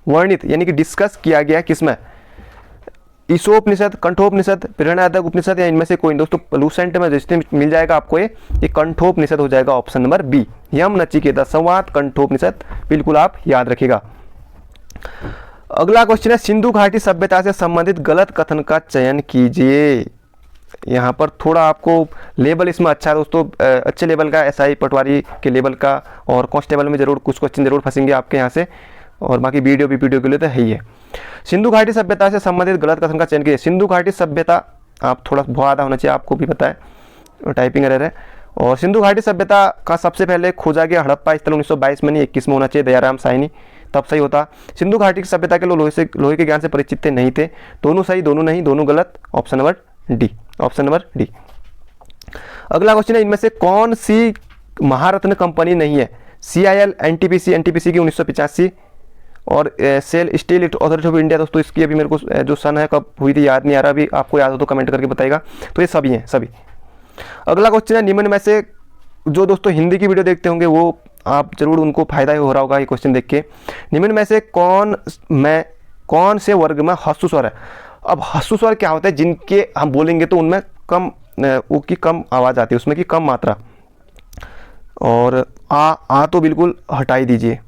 वर्णित यानी कि डिस्कस किया गया किसमें? ईशोपनिषद, कंठोपनिषद, प्रेरणादायक उपनिषद या इनमें से कोई। दोस्तों लूसेंट में जिसमें मिल जाएगा आपको ये कंठोपनिषद हो जाएगा, ऑप्शन नंबर बी। यम नचिकेता संवाद कंठोपनिषद, बिल्कुल आप याद रखिएगा। अगला क्वेश्चन है सिंधु घाटी सभ्यता से संबंधित गलत कथन का चयन कीजिए। यहाँ पर थोड़ा आपको लेवल इसमें अच्छा है दोस्तों, अच्छे लेवल का, एसआई पटवारी के लेवल का, और कांस्टेबल में जरूर कुछ क्वेश्चन जरूर फंसेंगे आपके यहाँ से, और बाकी वीडियो के लिए तो है ही है। सिंधु घाटी सभ्यता से संबंधित गलत कथन का चयन कीजिए। सिंधु घाटी सभ्यता, आप थोड़ा बहुत आधा होना चाहिए, आपको भी पता है, टाइपिंग एरर है। और सिंधु घाटी सभ्यता का सबसे पहले खोजा गया हड़प्पा स्थल 1922 में, नहीं 21 में होना चाहिए, दयाराम साहनी, तब सही होता। सिंधु घाटी की सभ्यता के लोग लोहे के ज्ञान से परिचित थे, नहीं थे। दोनों सही, दोनों नहीं, दोनों गलत, option number D, option number D. अगला क्वेश्चन है इनमें से कौन सी महारत्न कंपनी नहीं है? CIL, NTPC, NTPC की 1985, और SAIL steel authority of India. दोस्तों इसकी अभी मेरे को जो सन है कब हुई थी याद नहीं आ रहा, अभी आपको याद हो तो कमेंट करके बताइएगा। तो ये सभी हैं, सभी। अगला क्वेश्चन है निम्न में से, जो दोस्तों हिंदी की वीडियो देखते होंगे वो आप जरूर उनको फायदा हो रहा होगा ये क्वेश्चन देख के। निम्न में से कौन से वर्ग में ह्रस्व स्वर है? अब ह्रस्व स्वर क्या होता है? जिनके हम बोलेंगे तो उनमें कम की कम आवाज़ आती है, उसमें की कम मात्रा। और आ तो बिल्कुल हटा ही दीजिए,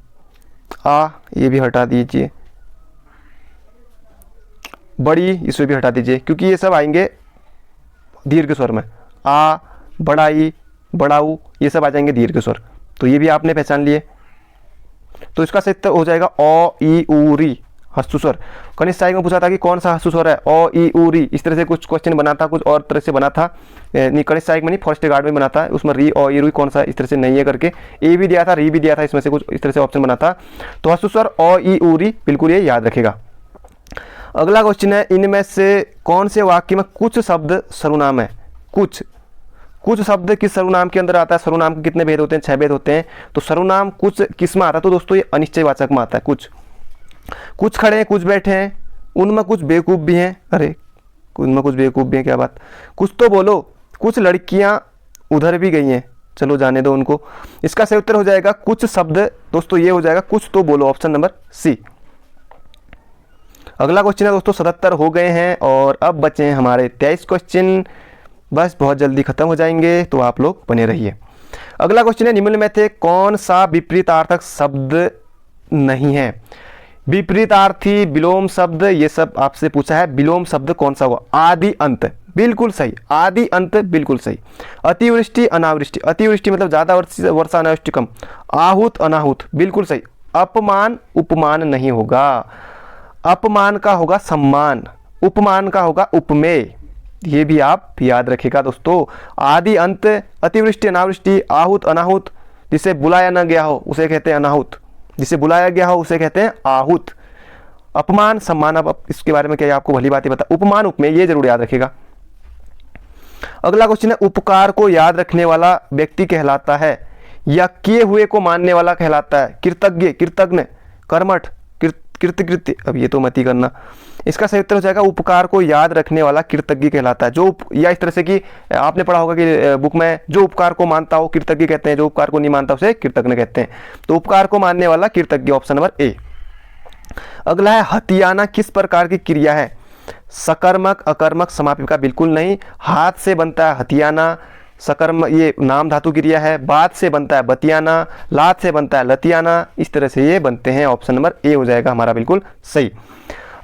आ ये भी हटा दीजिए, बड़ी इसे भी हटा दीजिए, क्योंकि ये सब आएंगे दीर्घ स्वर में। आ, बड़ाई, बड़ाऊ, ये सब आ जाएंगे दीर्घ स्वर, तो ये भी आपने पहचान लिए। तो इसका सही उत्तर हो जाएगा ओ ई उ री, ह्रस्व स्वर। कनिष्ठ सहायक में पूछा था कि कौन सा ह्रस्व स्वर है, ओ ई उ री, इस तरह से कुछ क्वेश्चन बना था, कुछ और तरह से बना था, नहीं कनिष्ठ सहायक में नहीं, फर्स्ट गार्ड में बना था, उसमें री ओ ई रू कौन सा इस तरह से नहीं है करके, ए भी दिया था, री भी दिया था, इसमें से कुछ इस तरह से ऑप्शन बना था। तो ह्रस्व स्वर ओ ई उ री, बिल्कुल ये याद रखेगा। अगला क्वेश्चन है इनमें से कौन से वाक्य में कुछ शब्द सर्वनाम है? कुछ शब्द किस सर्वनाम के अंदर आता है? सर्वनाम के कितने भेद होते हैं? 6 भेद होते हैं। तो सर्वनाम कुछ किस में आता है? तो दोस्तों ये अनिश्चयवाचक में आता है। कुछ खड़े हैं, कुछ बैठे हैं, उनमें कुछ बेवकूफ़ भी हैं, अरे उनमें कुछ बेवकूफ़ भी हैं, क्या बात, कुछ तो बोलो, कुछ लड़कियां उधर भी गई हैं, चलो जाने दो उनको। इसका सही उत्तर हो जाएगा कुछ शब्द, दोस्तों ये हो जाएगा कुछ तो बोलो, ऑप्शन नंबर सी। अगला क्वेश्चन है दोस्तों 77 हो गए हैं और अब बचे हैं हमारे 23 क्वेश्चन, बस बहुत जल्दी खत्म हो जाएंगे, तो आप लोग बने रहिए। अगला क्वेश्चन है निम्न में से कौन सा विपरीतार्थक शब्द नहीं है? विपरीतार्थी, विलोम शब्द, ये सब आपसे पूछा है। विलोम शब्द कौन सा हुआ? आदि अंत, बिल्कुल सही, आदि अंत बिल्कुल सही। अतिवृष्टि, अनावृष्टि, अतिवृष्टि मतलब ज्यादा वर्षा, अनावृष्टि कम। आहूत, अनाहूत, बिल्कुल सही। अपमान, उपमान नहीं होगा, अपमान का होगा सम्मान, उपमान का होगा उपमेय, ये भी आप याद रखिएगा दोस्तों। आदि अंत, अतिवृष्टि, अनावृष्टि, आहूत, अनाहूत, जिसे बुलाया न गया हो उसे कहते हैं अनाहूत, जिसे बुलाया गया हो उसे कहते हैं आहूत। अपमान, सम्मान, अब इसके बारे में क्या आपको भली बात ही बता। उपमान, उपमेय, ये जरूर याद रखिएगा। अगला क्वेश्चन है उपकार को याद रखने वाला व्यक्ति कहलाता है या किए हुए को मानने वाला कहलाता है? कृतज्ञ, कृतज्ञ, कर्मठ, कृतकृत्य, अब ये तो मत ही करना। इसका सही उत्तर हो जाएगा उपकार को याद रखने वाला कृतज्ञ कहलाता है। जो या इस तरह से कि आपने पढ़ा होगा कि बुक में, जो उपकार को मानता हो कृतज्ञ कहते हैं, जो उपकार को नहीं मानता उसे कृतज्ञ कहते हैं। तो उपकार को मानने वाला कृतज्ञ, ऑप्शन नंबर ए। अगला है हथियाना किस प्रकार की क्रिया है? सकर्मक, अकर्मक, समापिका, बिल्कुल नहीं। हाथ से बनता है हथियाना, सकर्म ये नाम धातु क्रिया है। बात से बनता है बतियाना, लात से बनता है लतियाना, इस तरह से ये बनते हैं, ऑप्शन नंबर ए हो जाएगा हमारा बिल्कुल सही।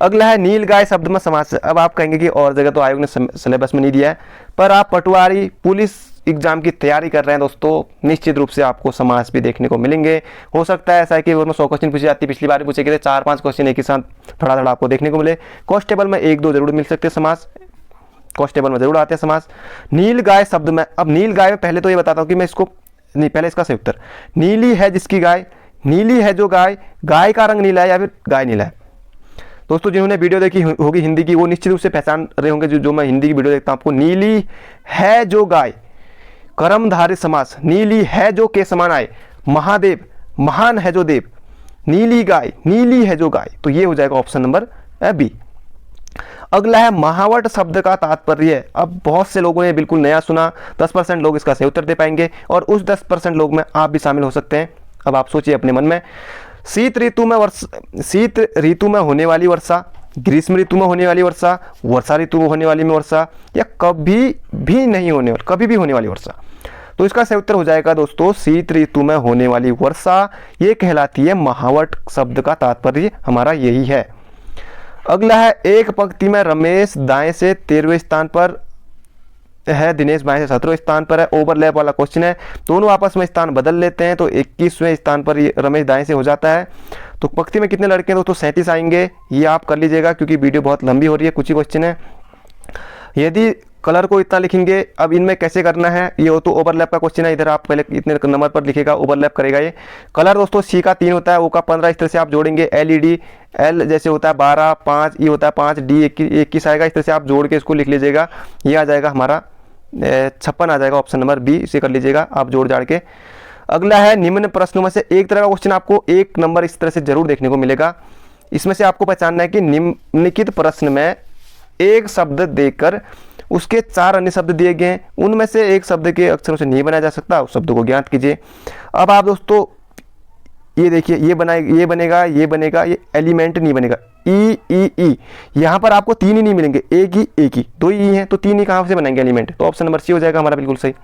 अगला है नीलगाय शब्द में समास। अब आप कहेंगे कि और जगह तो आयोग ने सिलेबस में नहीं दिया है, पर आप पटवारी पुलिस एग्जाम की तैयारी कर रहे हैं दोस्तों, निश्चित रूप से आपको समास भी देखने को मिलेंगे। हो सकता है ऐसा है कि उसमें 100 क्वेश्चन पूछी जाती है, पिछली बार पूछे गए थे 4-5 क्वेश्चन एक ही साथ धड़ा आपको देखने को मिले। कांस्टेबल में 1-2 जरूर मिल सकते हैं समास, कांस्टेबल में जरूर आते हैं समास। नीलगाय शब्द में, अब नीलगाय में पहले तो ये बताता हूँ कि मैं इसको नहीं, पहले इसका सही उत्तर, नीली है जिसकी गाय, नीली है जो गाय, गाय का रंग नीला है या फिर गाय नीला है। दोस्तों जिन्होंने वीडियो देखी होगी हिंदी की वो निश्चित रूप से पहचान रहे होंगे, जो मैं हिंदी की वीडियो देखता हूँ आपको। नीली है जो गाय, कर्मधारय समास, नीली है जो के समान आए, महादेव, महान है जो देव, नीली गाय, नीली है जो गाय, तो ये हो जाएगा ऑप्शन नंबर बी। अगला है महावट शब्द का तात्पर्य। अब बहुत से लोगों ने बिल्कुल नया सुना, 10% लोग इसका सही उत्तर दे पाएंगे और उस 10% लोग में आप भी शामिल हो सकते हैं। अब आप सोचिए अपने मन में, शीत ऋतु में होने वाली वर्षा, ग्रीष्म ऋतु में होने वाली वर्षा, वर्षा ऋतु में होने वाली वर्षा, या कभी भी होने वाली वर्षा। तो इसका सही उत्तर हो जाएगा दोस्तों शीत ऋतु में होने वाली वर्षा। ये कहलाती है महावट शब्द का तात्पर्य हमारा यही है। अगला है, एक पंक्ति में रमेश दाएं से 13वें स्थान पर है, दिनेश बाएं से 17वें स्थान पर है। ओवरलैप वाला क्वेश्चन है, दोनों आपस में स्थान बदल लेते हैं तो 21वें स्थान पर ये रमेश दाएं से हो जाता है। तो पंक्ति में कितने लड़के हैं दोस्तों? 37 आएंगे। ये आप कर लीजिएगा क्योंकि वीडियो बहुत लंबी हो रही है, कुछ ही क्वेश्चन है। यदि कलर को इतना लिखेंगे, अब इनमें कैसे करना है, ये तो ओवरलैप का क्वेश्चन है, इधर आप पहले इतने नंबर पर लिखेगा, ओवरलैप करेगा। ये कलर दोस्तों सी का 3 होता है, ओ का 15, इस तरह से आप जोड़ेंगे। एलईडी, एल जैसे होता है 12, 5 ई होता है 5, डी 21 आएगा, इस तरह से आप जोड़ के इसको लिख लीजिएगा। ये आ जाएगा हमारा 56 आ जाएगा, ऑप्शन नंबर बी, इसे कर लीजिएगा आप जोड़ जाड़ के। अगला है, निम्न प्रश्नों में से एक तरह का क्वेश्चन आपको 1 नंबर इस तरह से जरूर देखने को मिलेगा। इसमें से आपको पहचानना है कि निम्नलिखित प्रश्न में एक शब्द देकर उसके 4 अन्य शब्द दिए गए हैं, उनमें से एक शब्द के अक्षरों से नहीं बनाया जा सकता, उस शब्द को ज्ञात कीजिए। अब आप दोस्तों ये देखिए, ये बनेगा, ये एलिमेंट नहीं बनेगा। ई यहाँ पर आपको 3 ही नहीं मिलेंगे, एक ही 2 ही हैं, तो 3 ही कहाँ से बनाएंगे एलिमेंट? तो ऑप्शन नंबर सी हो जाएगा हमारा बिल्कुल सही।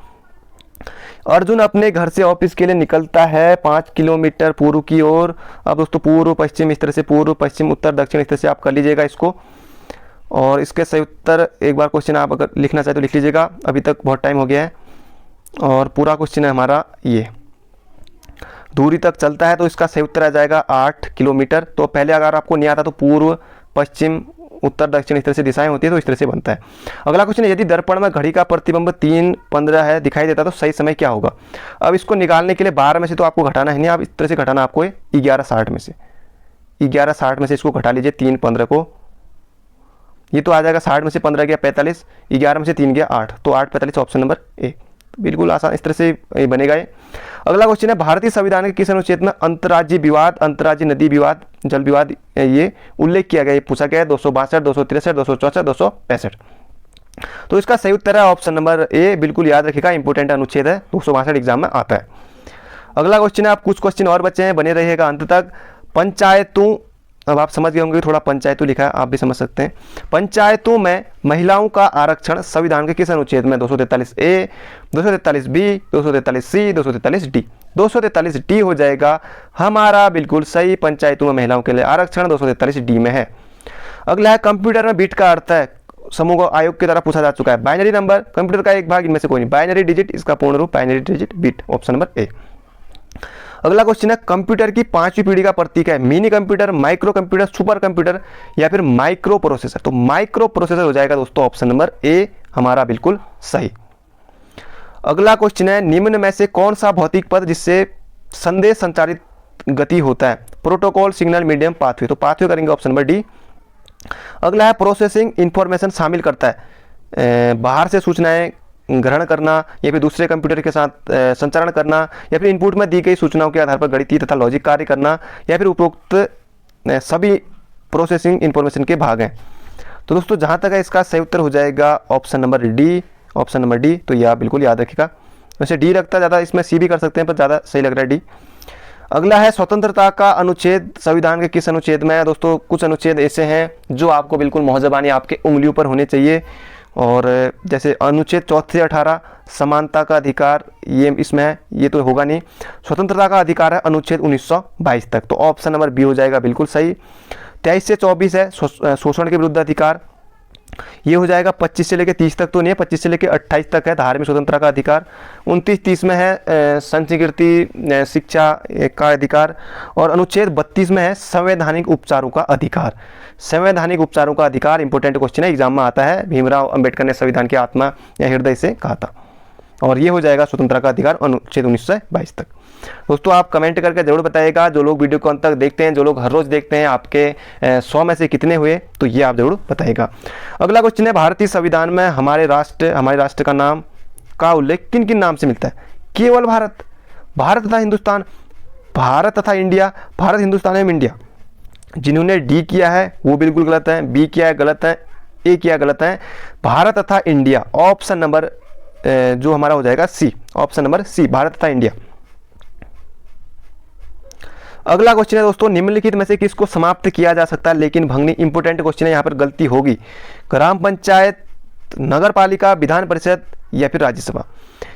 अर्जुन अपने घर से ऑफिस के लिए निकलता है 5 किलोमीटर पूर्व की ओर। अब दोस्तों पूर्व पश्चिम, इस तरह से पूर्व पश्चिम उत्तर दक्षिण, इस तरह से आप कर लीजिएगा इसको। और इसके सही उत्तर एक बार क्वेश्चन आप अगर लिखना चाहे तो लिख लीजिएगा, अभी तक बहुत टाइम हो गया है। और पूरा क्वेश्चन है हमारा ये, दूरी तक चलता है, तो इसका सही उत्तर आ जाएगा 8 किलोमीटर। तो पहले अगर आपको नहीं आता तो पूर्व पश्चिम उत्तर दक्षिण इस तरह से दिशाएं होती है, तो इस तरह से बनता है। अगला क्वेश्चन है, यदि दर्पण में घड़ी का प्रतिबिंब 3:15 है दिखाई देता तो सही समय क्या होगा? अब इसको निकालने के लिए 12 में से तो आपको घटाना है नहीं, आप इस तरह से घटाना आपको 11:60 में से, 11:60 में से इसको घटा लीजिए 3:15 को। ये तो आ जाएगा 60 में से 15 गया 45, 11 में से 3 गया 8, तो 8:45 ऑप्शन नंबर ए। बिल्कुल आसान, इस तरह से बनेगा ये। अगला क्वेश्चन है, भारतीय संविधान के किस अनुच्छेद में अंतर्राज्यीय विवाद, अंतर्राज्यीय नदी विवाद, जल विवाद ये उल्लेख किया गया? ये पूछा गया है 262, 263, 264, 265। तो इसका सही उत्तर है ऑप्शन नंबर ए, बिल्कुल याद रखिएगा, इंपोर्टेंट अनुच्छेद है, 262 एग्जाम में आता है। अगला क्वेश्चन है, आप कुछ क्वेश्चन और बचे हैं, बने रहिएगा अंत तक। पंचायतों, अब आप समझ गए होंगे, थोड़ा पंचायतों लिखा है, आप भी समझ सकते हैं। पंचायतों में महिलाओं का आरक्षण संविधान के किस अनुच्छेद में? 243 ए, 243 बी, 243 सी, 243 डी। 243 डी हो जाएगा हमारा बिल्कुल सही, पंचायतों में महिलाओं के लिए आरक्षण 243 डी में है। अगला है, कंप्यूटर में बिट का अर्थ है, समूह आयोग की तरह पूछा जा चुका है। बाइनरी नंबर, कंप्यूटर का एक भाग, इनमें से कोई नहीं। बाइनरी डिजिट, इसका पूर्ण रूप binary digit bit, option number A. अगला क्वेश्चन है, कंप्यूटर की 5वीं पीढ़ी का प्रतीक है? Mini computer, micro computer, super computer या फिर माइक्रो प्रोसेसर? तो माइक्रो प्रोसेसर हो जाएगा दोस्तों ऑप्शन नंबर ए हमारा बिल्कुल सही। अगला क्वेश्चन है, निम्न में से कौन सा भौतिक पद जिससे संदेश संचारित गति होता है? Protocol, signal, medium, pathway. तो पाथवे करेंगे ऑप्शन नंबर डी। अगला है, प्रोसेसिंग इंफॉर्मेशन शामिल करता है बाहर से सूचनाएं ग्रहण करना या फिर दूसरे कंप्यूटर के साथ संचारण करना या फिर इनपुट में दी गई सूचनाओं के आधार पर गणितीय तथा लॉजिक कार्य करना या फिर उपरोक्त सभी प्रोसेसिंग इंफॉर्मेशन के भाग हैं। तो दोस्तों जहाँ तक है इसका सही उत्तर हो जाएगा option number D, option number D. तो यह आप बिल्कुल याद रखिएगा, वैसे डी रखता ज़्यादा, इसमें सी भी कर सकते हैं पर ज़्यादा सही लग रहा है डी। अगला है, स्वतंत्रता का अनुच्छेद संविधान के किस अनुच्छेद में है? दोस्तों कुछ अनुच्छेद ऐसे हैं जो आपको बिल्कुल मौजबानी आपके उंगलियों पर होने चाहिए, और जैसे अनुच्छेद 34 से 18 समानता का अधिकार, ये इसमें है, ये तो होगा नहीं। स्वतंत्रता का अधिकार है अनुच्छेद 1922 तक, तो ऑप्शन नंबर बी हो जाएगा बिल्कुल सही। 23 से 24 है शोषण के विरुद्ध अधिकार, ये हो जाएगा। 25 से लेकर 30 तक तो नहीं है, 25 से लेकर 28 तक है धार्मिक स्वतंत्रता का अधिकार। 29-30 में है संस्कृति शिक्षा का अधिकार, और अनुच्छेद 32 में है संवैधानिक उपचारों का अधिकार। संवैधानिक उपचारों का अधिकार इंपॉर्टेंट क्वेश्चन है, एग्जाम में आता है। भीमराव अंबेडकर ने संविधान की आत्मा या हृदय से कहा था, और ये हो जाएगा स्वतंत्रता का अधिकार अनुच्छेद 1922 तक। दोस्तों आप कमेंट करके जरूर बताइएगा, जो लोग वीडियो को अंत तक देखते हैं, जो लोग हर रोज देखते हैं, आपके 100 में से कितने हुए, तो ये आप जरूर बताइएगा। अगला क्वेश्चन है, भारतीय संविधान में हमारे राष्ट्र का नाम का उल्लेख किन किन नाम से मिलता है? केवल भारत, भारत तथा हिंदुस्तान, भारत तथा इंडिया, भारत हिंदुस्तान एवं इंडिया। जिन्होंने डी किया है वो बिल्कुल गलत है, बी किया है गलत है, ए किया गलत है। भारत तथा इंडिया, ऑप्शन नंबर जो हमारा हो जाएगा सी, ऑप्शन नंबर सी, भारत तथा इंडिया। अगला क्वेश्चन है दोस्तों, निम्नलिखित में से किसको समाप्त किया जा सकता है लेकिन भंगनी, इंपोर्टेंट क्वेश्चन है, यहाँ पर गलती होगी। ग्राम पंचायत, नगर पालिका, विधान परिषद या फिर राज्यसभा,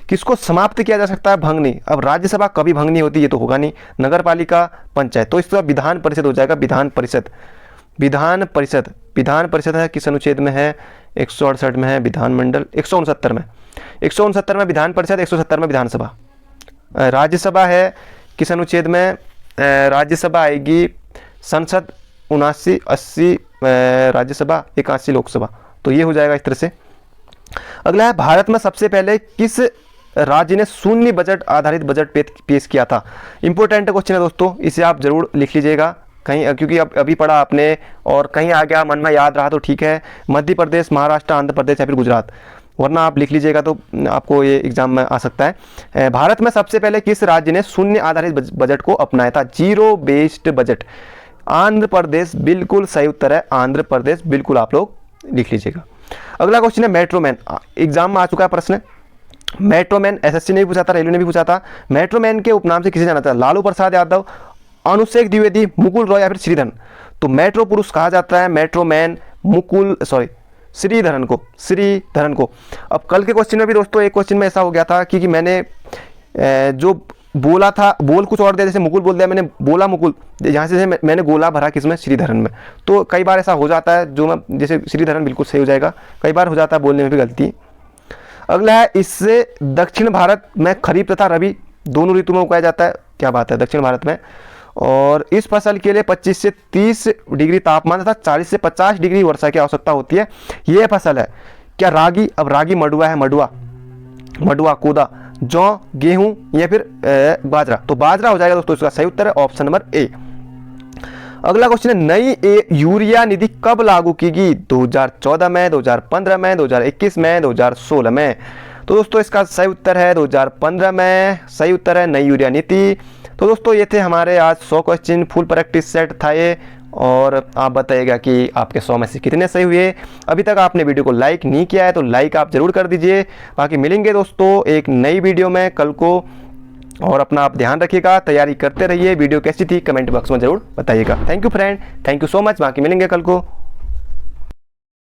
किसको समाप्त किया जा सकता है भंगनी। अब राज्यसभा कभी भंगनी होती है ये तो होगा नहीं, नगर पालिका, पंचायत, तो इसका विधान परिषद हो जाएगा, विधान परिषद। विधान परिषद, विधान परिषद है किस अनुच्छेद में है, 168 में है, विधानमंडल 169 में, 169 में विधान परिषद, 170 में विधानसभा। राज्यसभा है किस अनुच्छेद में, राज्यसभा आएगी संसद 79, 80 राज्यसभा, 81 लोकसभा, तो ये हो जाएगा इस तरह से। अगला है, भारत में सबसे पहले किस राज्य ने शून्य बजट आधारित बजट पेश किया था। इंपॉर्टेंट क्वेश्चन है दोस्तों, इसे आप जरूर लिख लीजिएगा कहीं, क्योंकि अब अभी पढ़ा आपने और कहीं आ गया मन में याद रहा तो ठीक है। मध्य प्रदेश, महाराष्ट्र, आंध्र प्रदेश या फिर गुजरात, वरना आप लिख लीजिएगा तो आपको ये एग्जाम में आ सकता है। भारत में सबसे पहले किस राज्य ने शून्य आधारित बजट को अपनाया था, zero based budget. Andhra Pradesh बिल्कुल सही उत्तर है, आंध्र प्रदेश बिल्कुल आप लोग लिख लीजिएगा। अगला क्वेश्चन है मेट्रोमैन, एग्जाम में आ चुका है प्रश्न। मेट्रोमैन एसएससी ने भी पूछा था, रेलवे ने भी पूछा था। मेट्रोमैन के उपनाम से किसे जाना था, लालू प्रसाद यादव, अनुशेख द्विवेदी, मुकुल रॉय या फिर श्रीधरन। तो मेट्रो पुरुष कहा जाता है मेट्रोमैन श्रीधरन को, श्रीधरन को। अब कल के क्वेश्चन में भी दोस्तों एक क्वेश्चन में ऐसा हो गया था कि मैंने जो बोला था, बोल कुछ और दिया, जैसे मुकुल बोल दिया, मैंने बोला मुकुल, यहाँ से मैंने गोला भरा किसमें, श्रीधरन में। तो कई बार ऐसा हो जाता है, जो मैं जैसे श्रीधरन बिल्कुल सही हो जाएगा, कई बार हो जाता है बोलने में भी गलती। अगला है, इससे दक्षिण भारत में खरीफ तथा रबी दोनों ऋतु में उगाया जाता है, क्या बात है, दक्षिण भारत में। और इस फसल के लिए 25 से 30 डिग्री तापमान तथा 40 से 50 डिग्री वर्षा की आवश्यकता होती है। यह फसल है क्या, रागी। अब रागी मडुआ है, मडुआ, कोदा, जौ, गेहूं या फिर बाजरा। तो बाजरा हो जाएगा दोस्तों इसका सही उत्तर है, ऑप्शन नंबर ए। अगला क्वेश्चन है, नई यूरिया निधि कब लागू की गई, 2014 में, 2015 में, 2021 में, 2016 में। तो दोस्तों इसका सही उत्तर है 2015 में, सही उत्तर है नई यूरिया नीति। तो दोस्तों ये थे हमारे आज 100 क्वेश्चन, फुल प्रैक्टिस सेट था ये, और आप बताइएगा कि आपके 100 में से कितने सही हुए। अभी तक आपने वीडियो को लाइक नहीं किया है तो लाइक आप जरूर कर दीजिए। बाकी मिलेंगे दोस्तों एक नई वीडियो में कल को, और अपना आप ध्यान रखिएगा, तैयारी करते रहिए। वीडियो कैसी थी कमेंट बॉक्स में जरूर बताइएगा। Thank you friend, thank you so much. बाकी मिलेंगे कल को।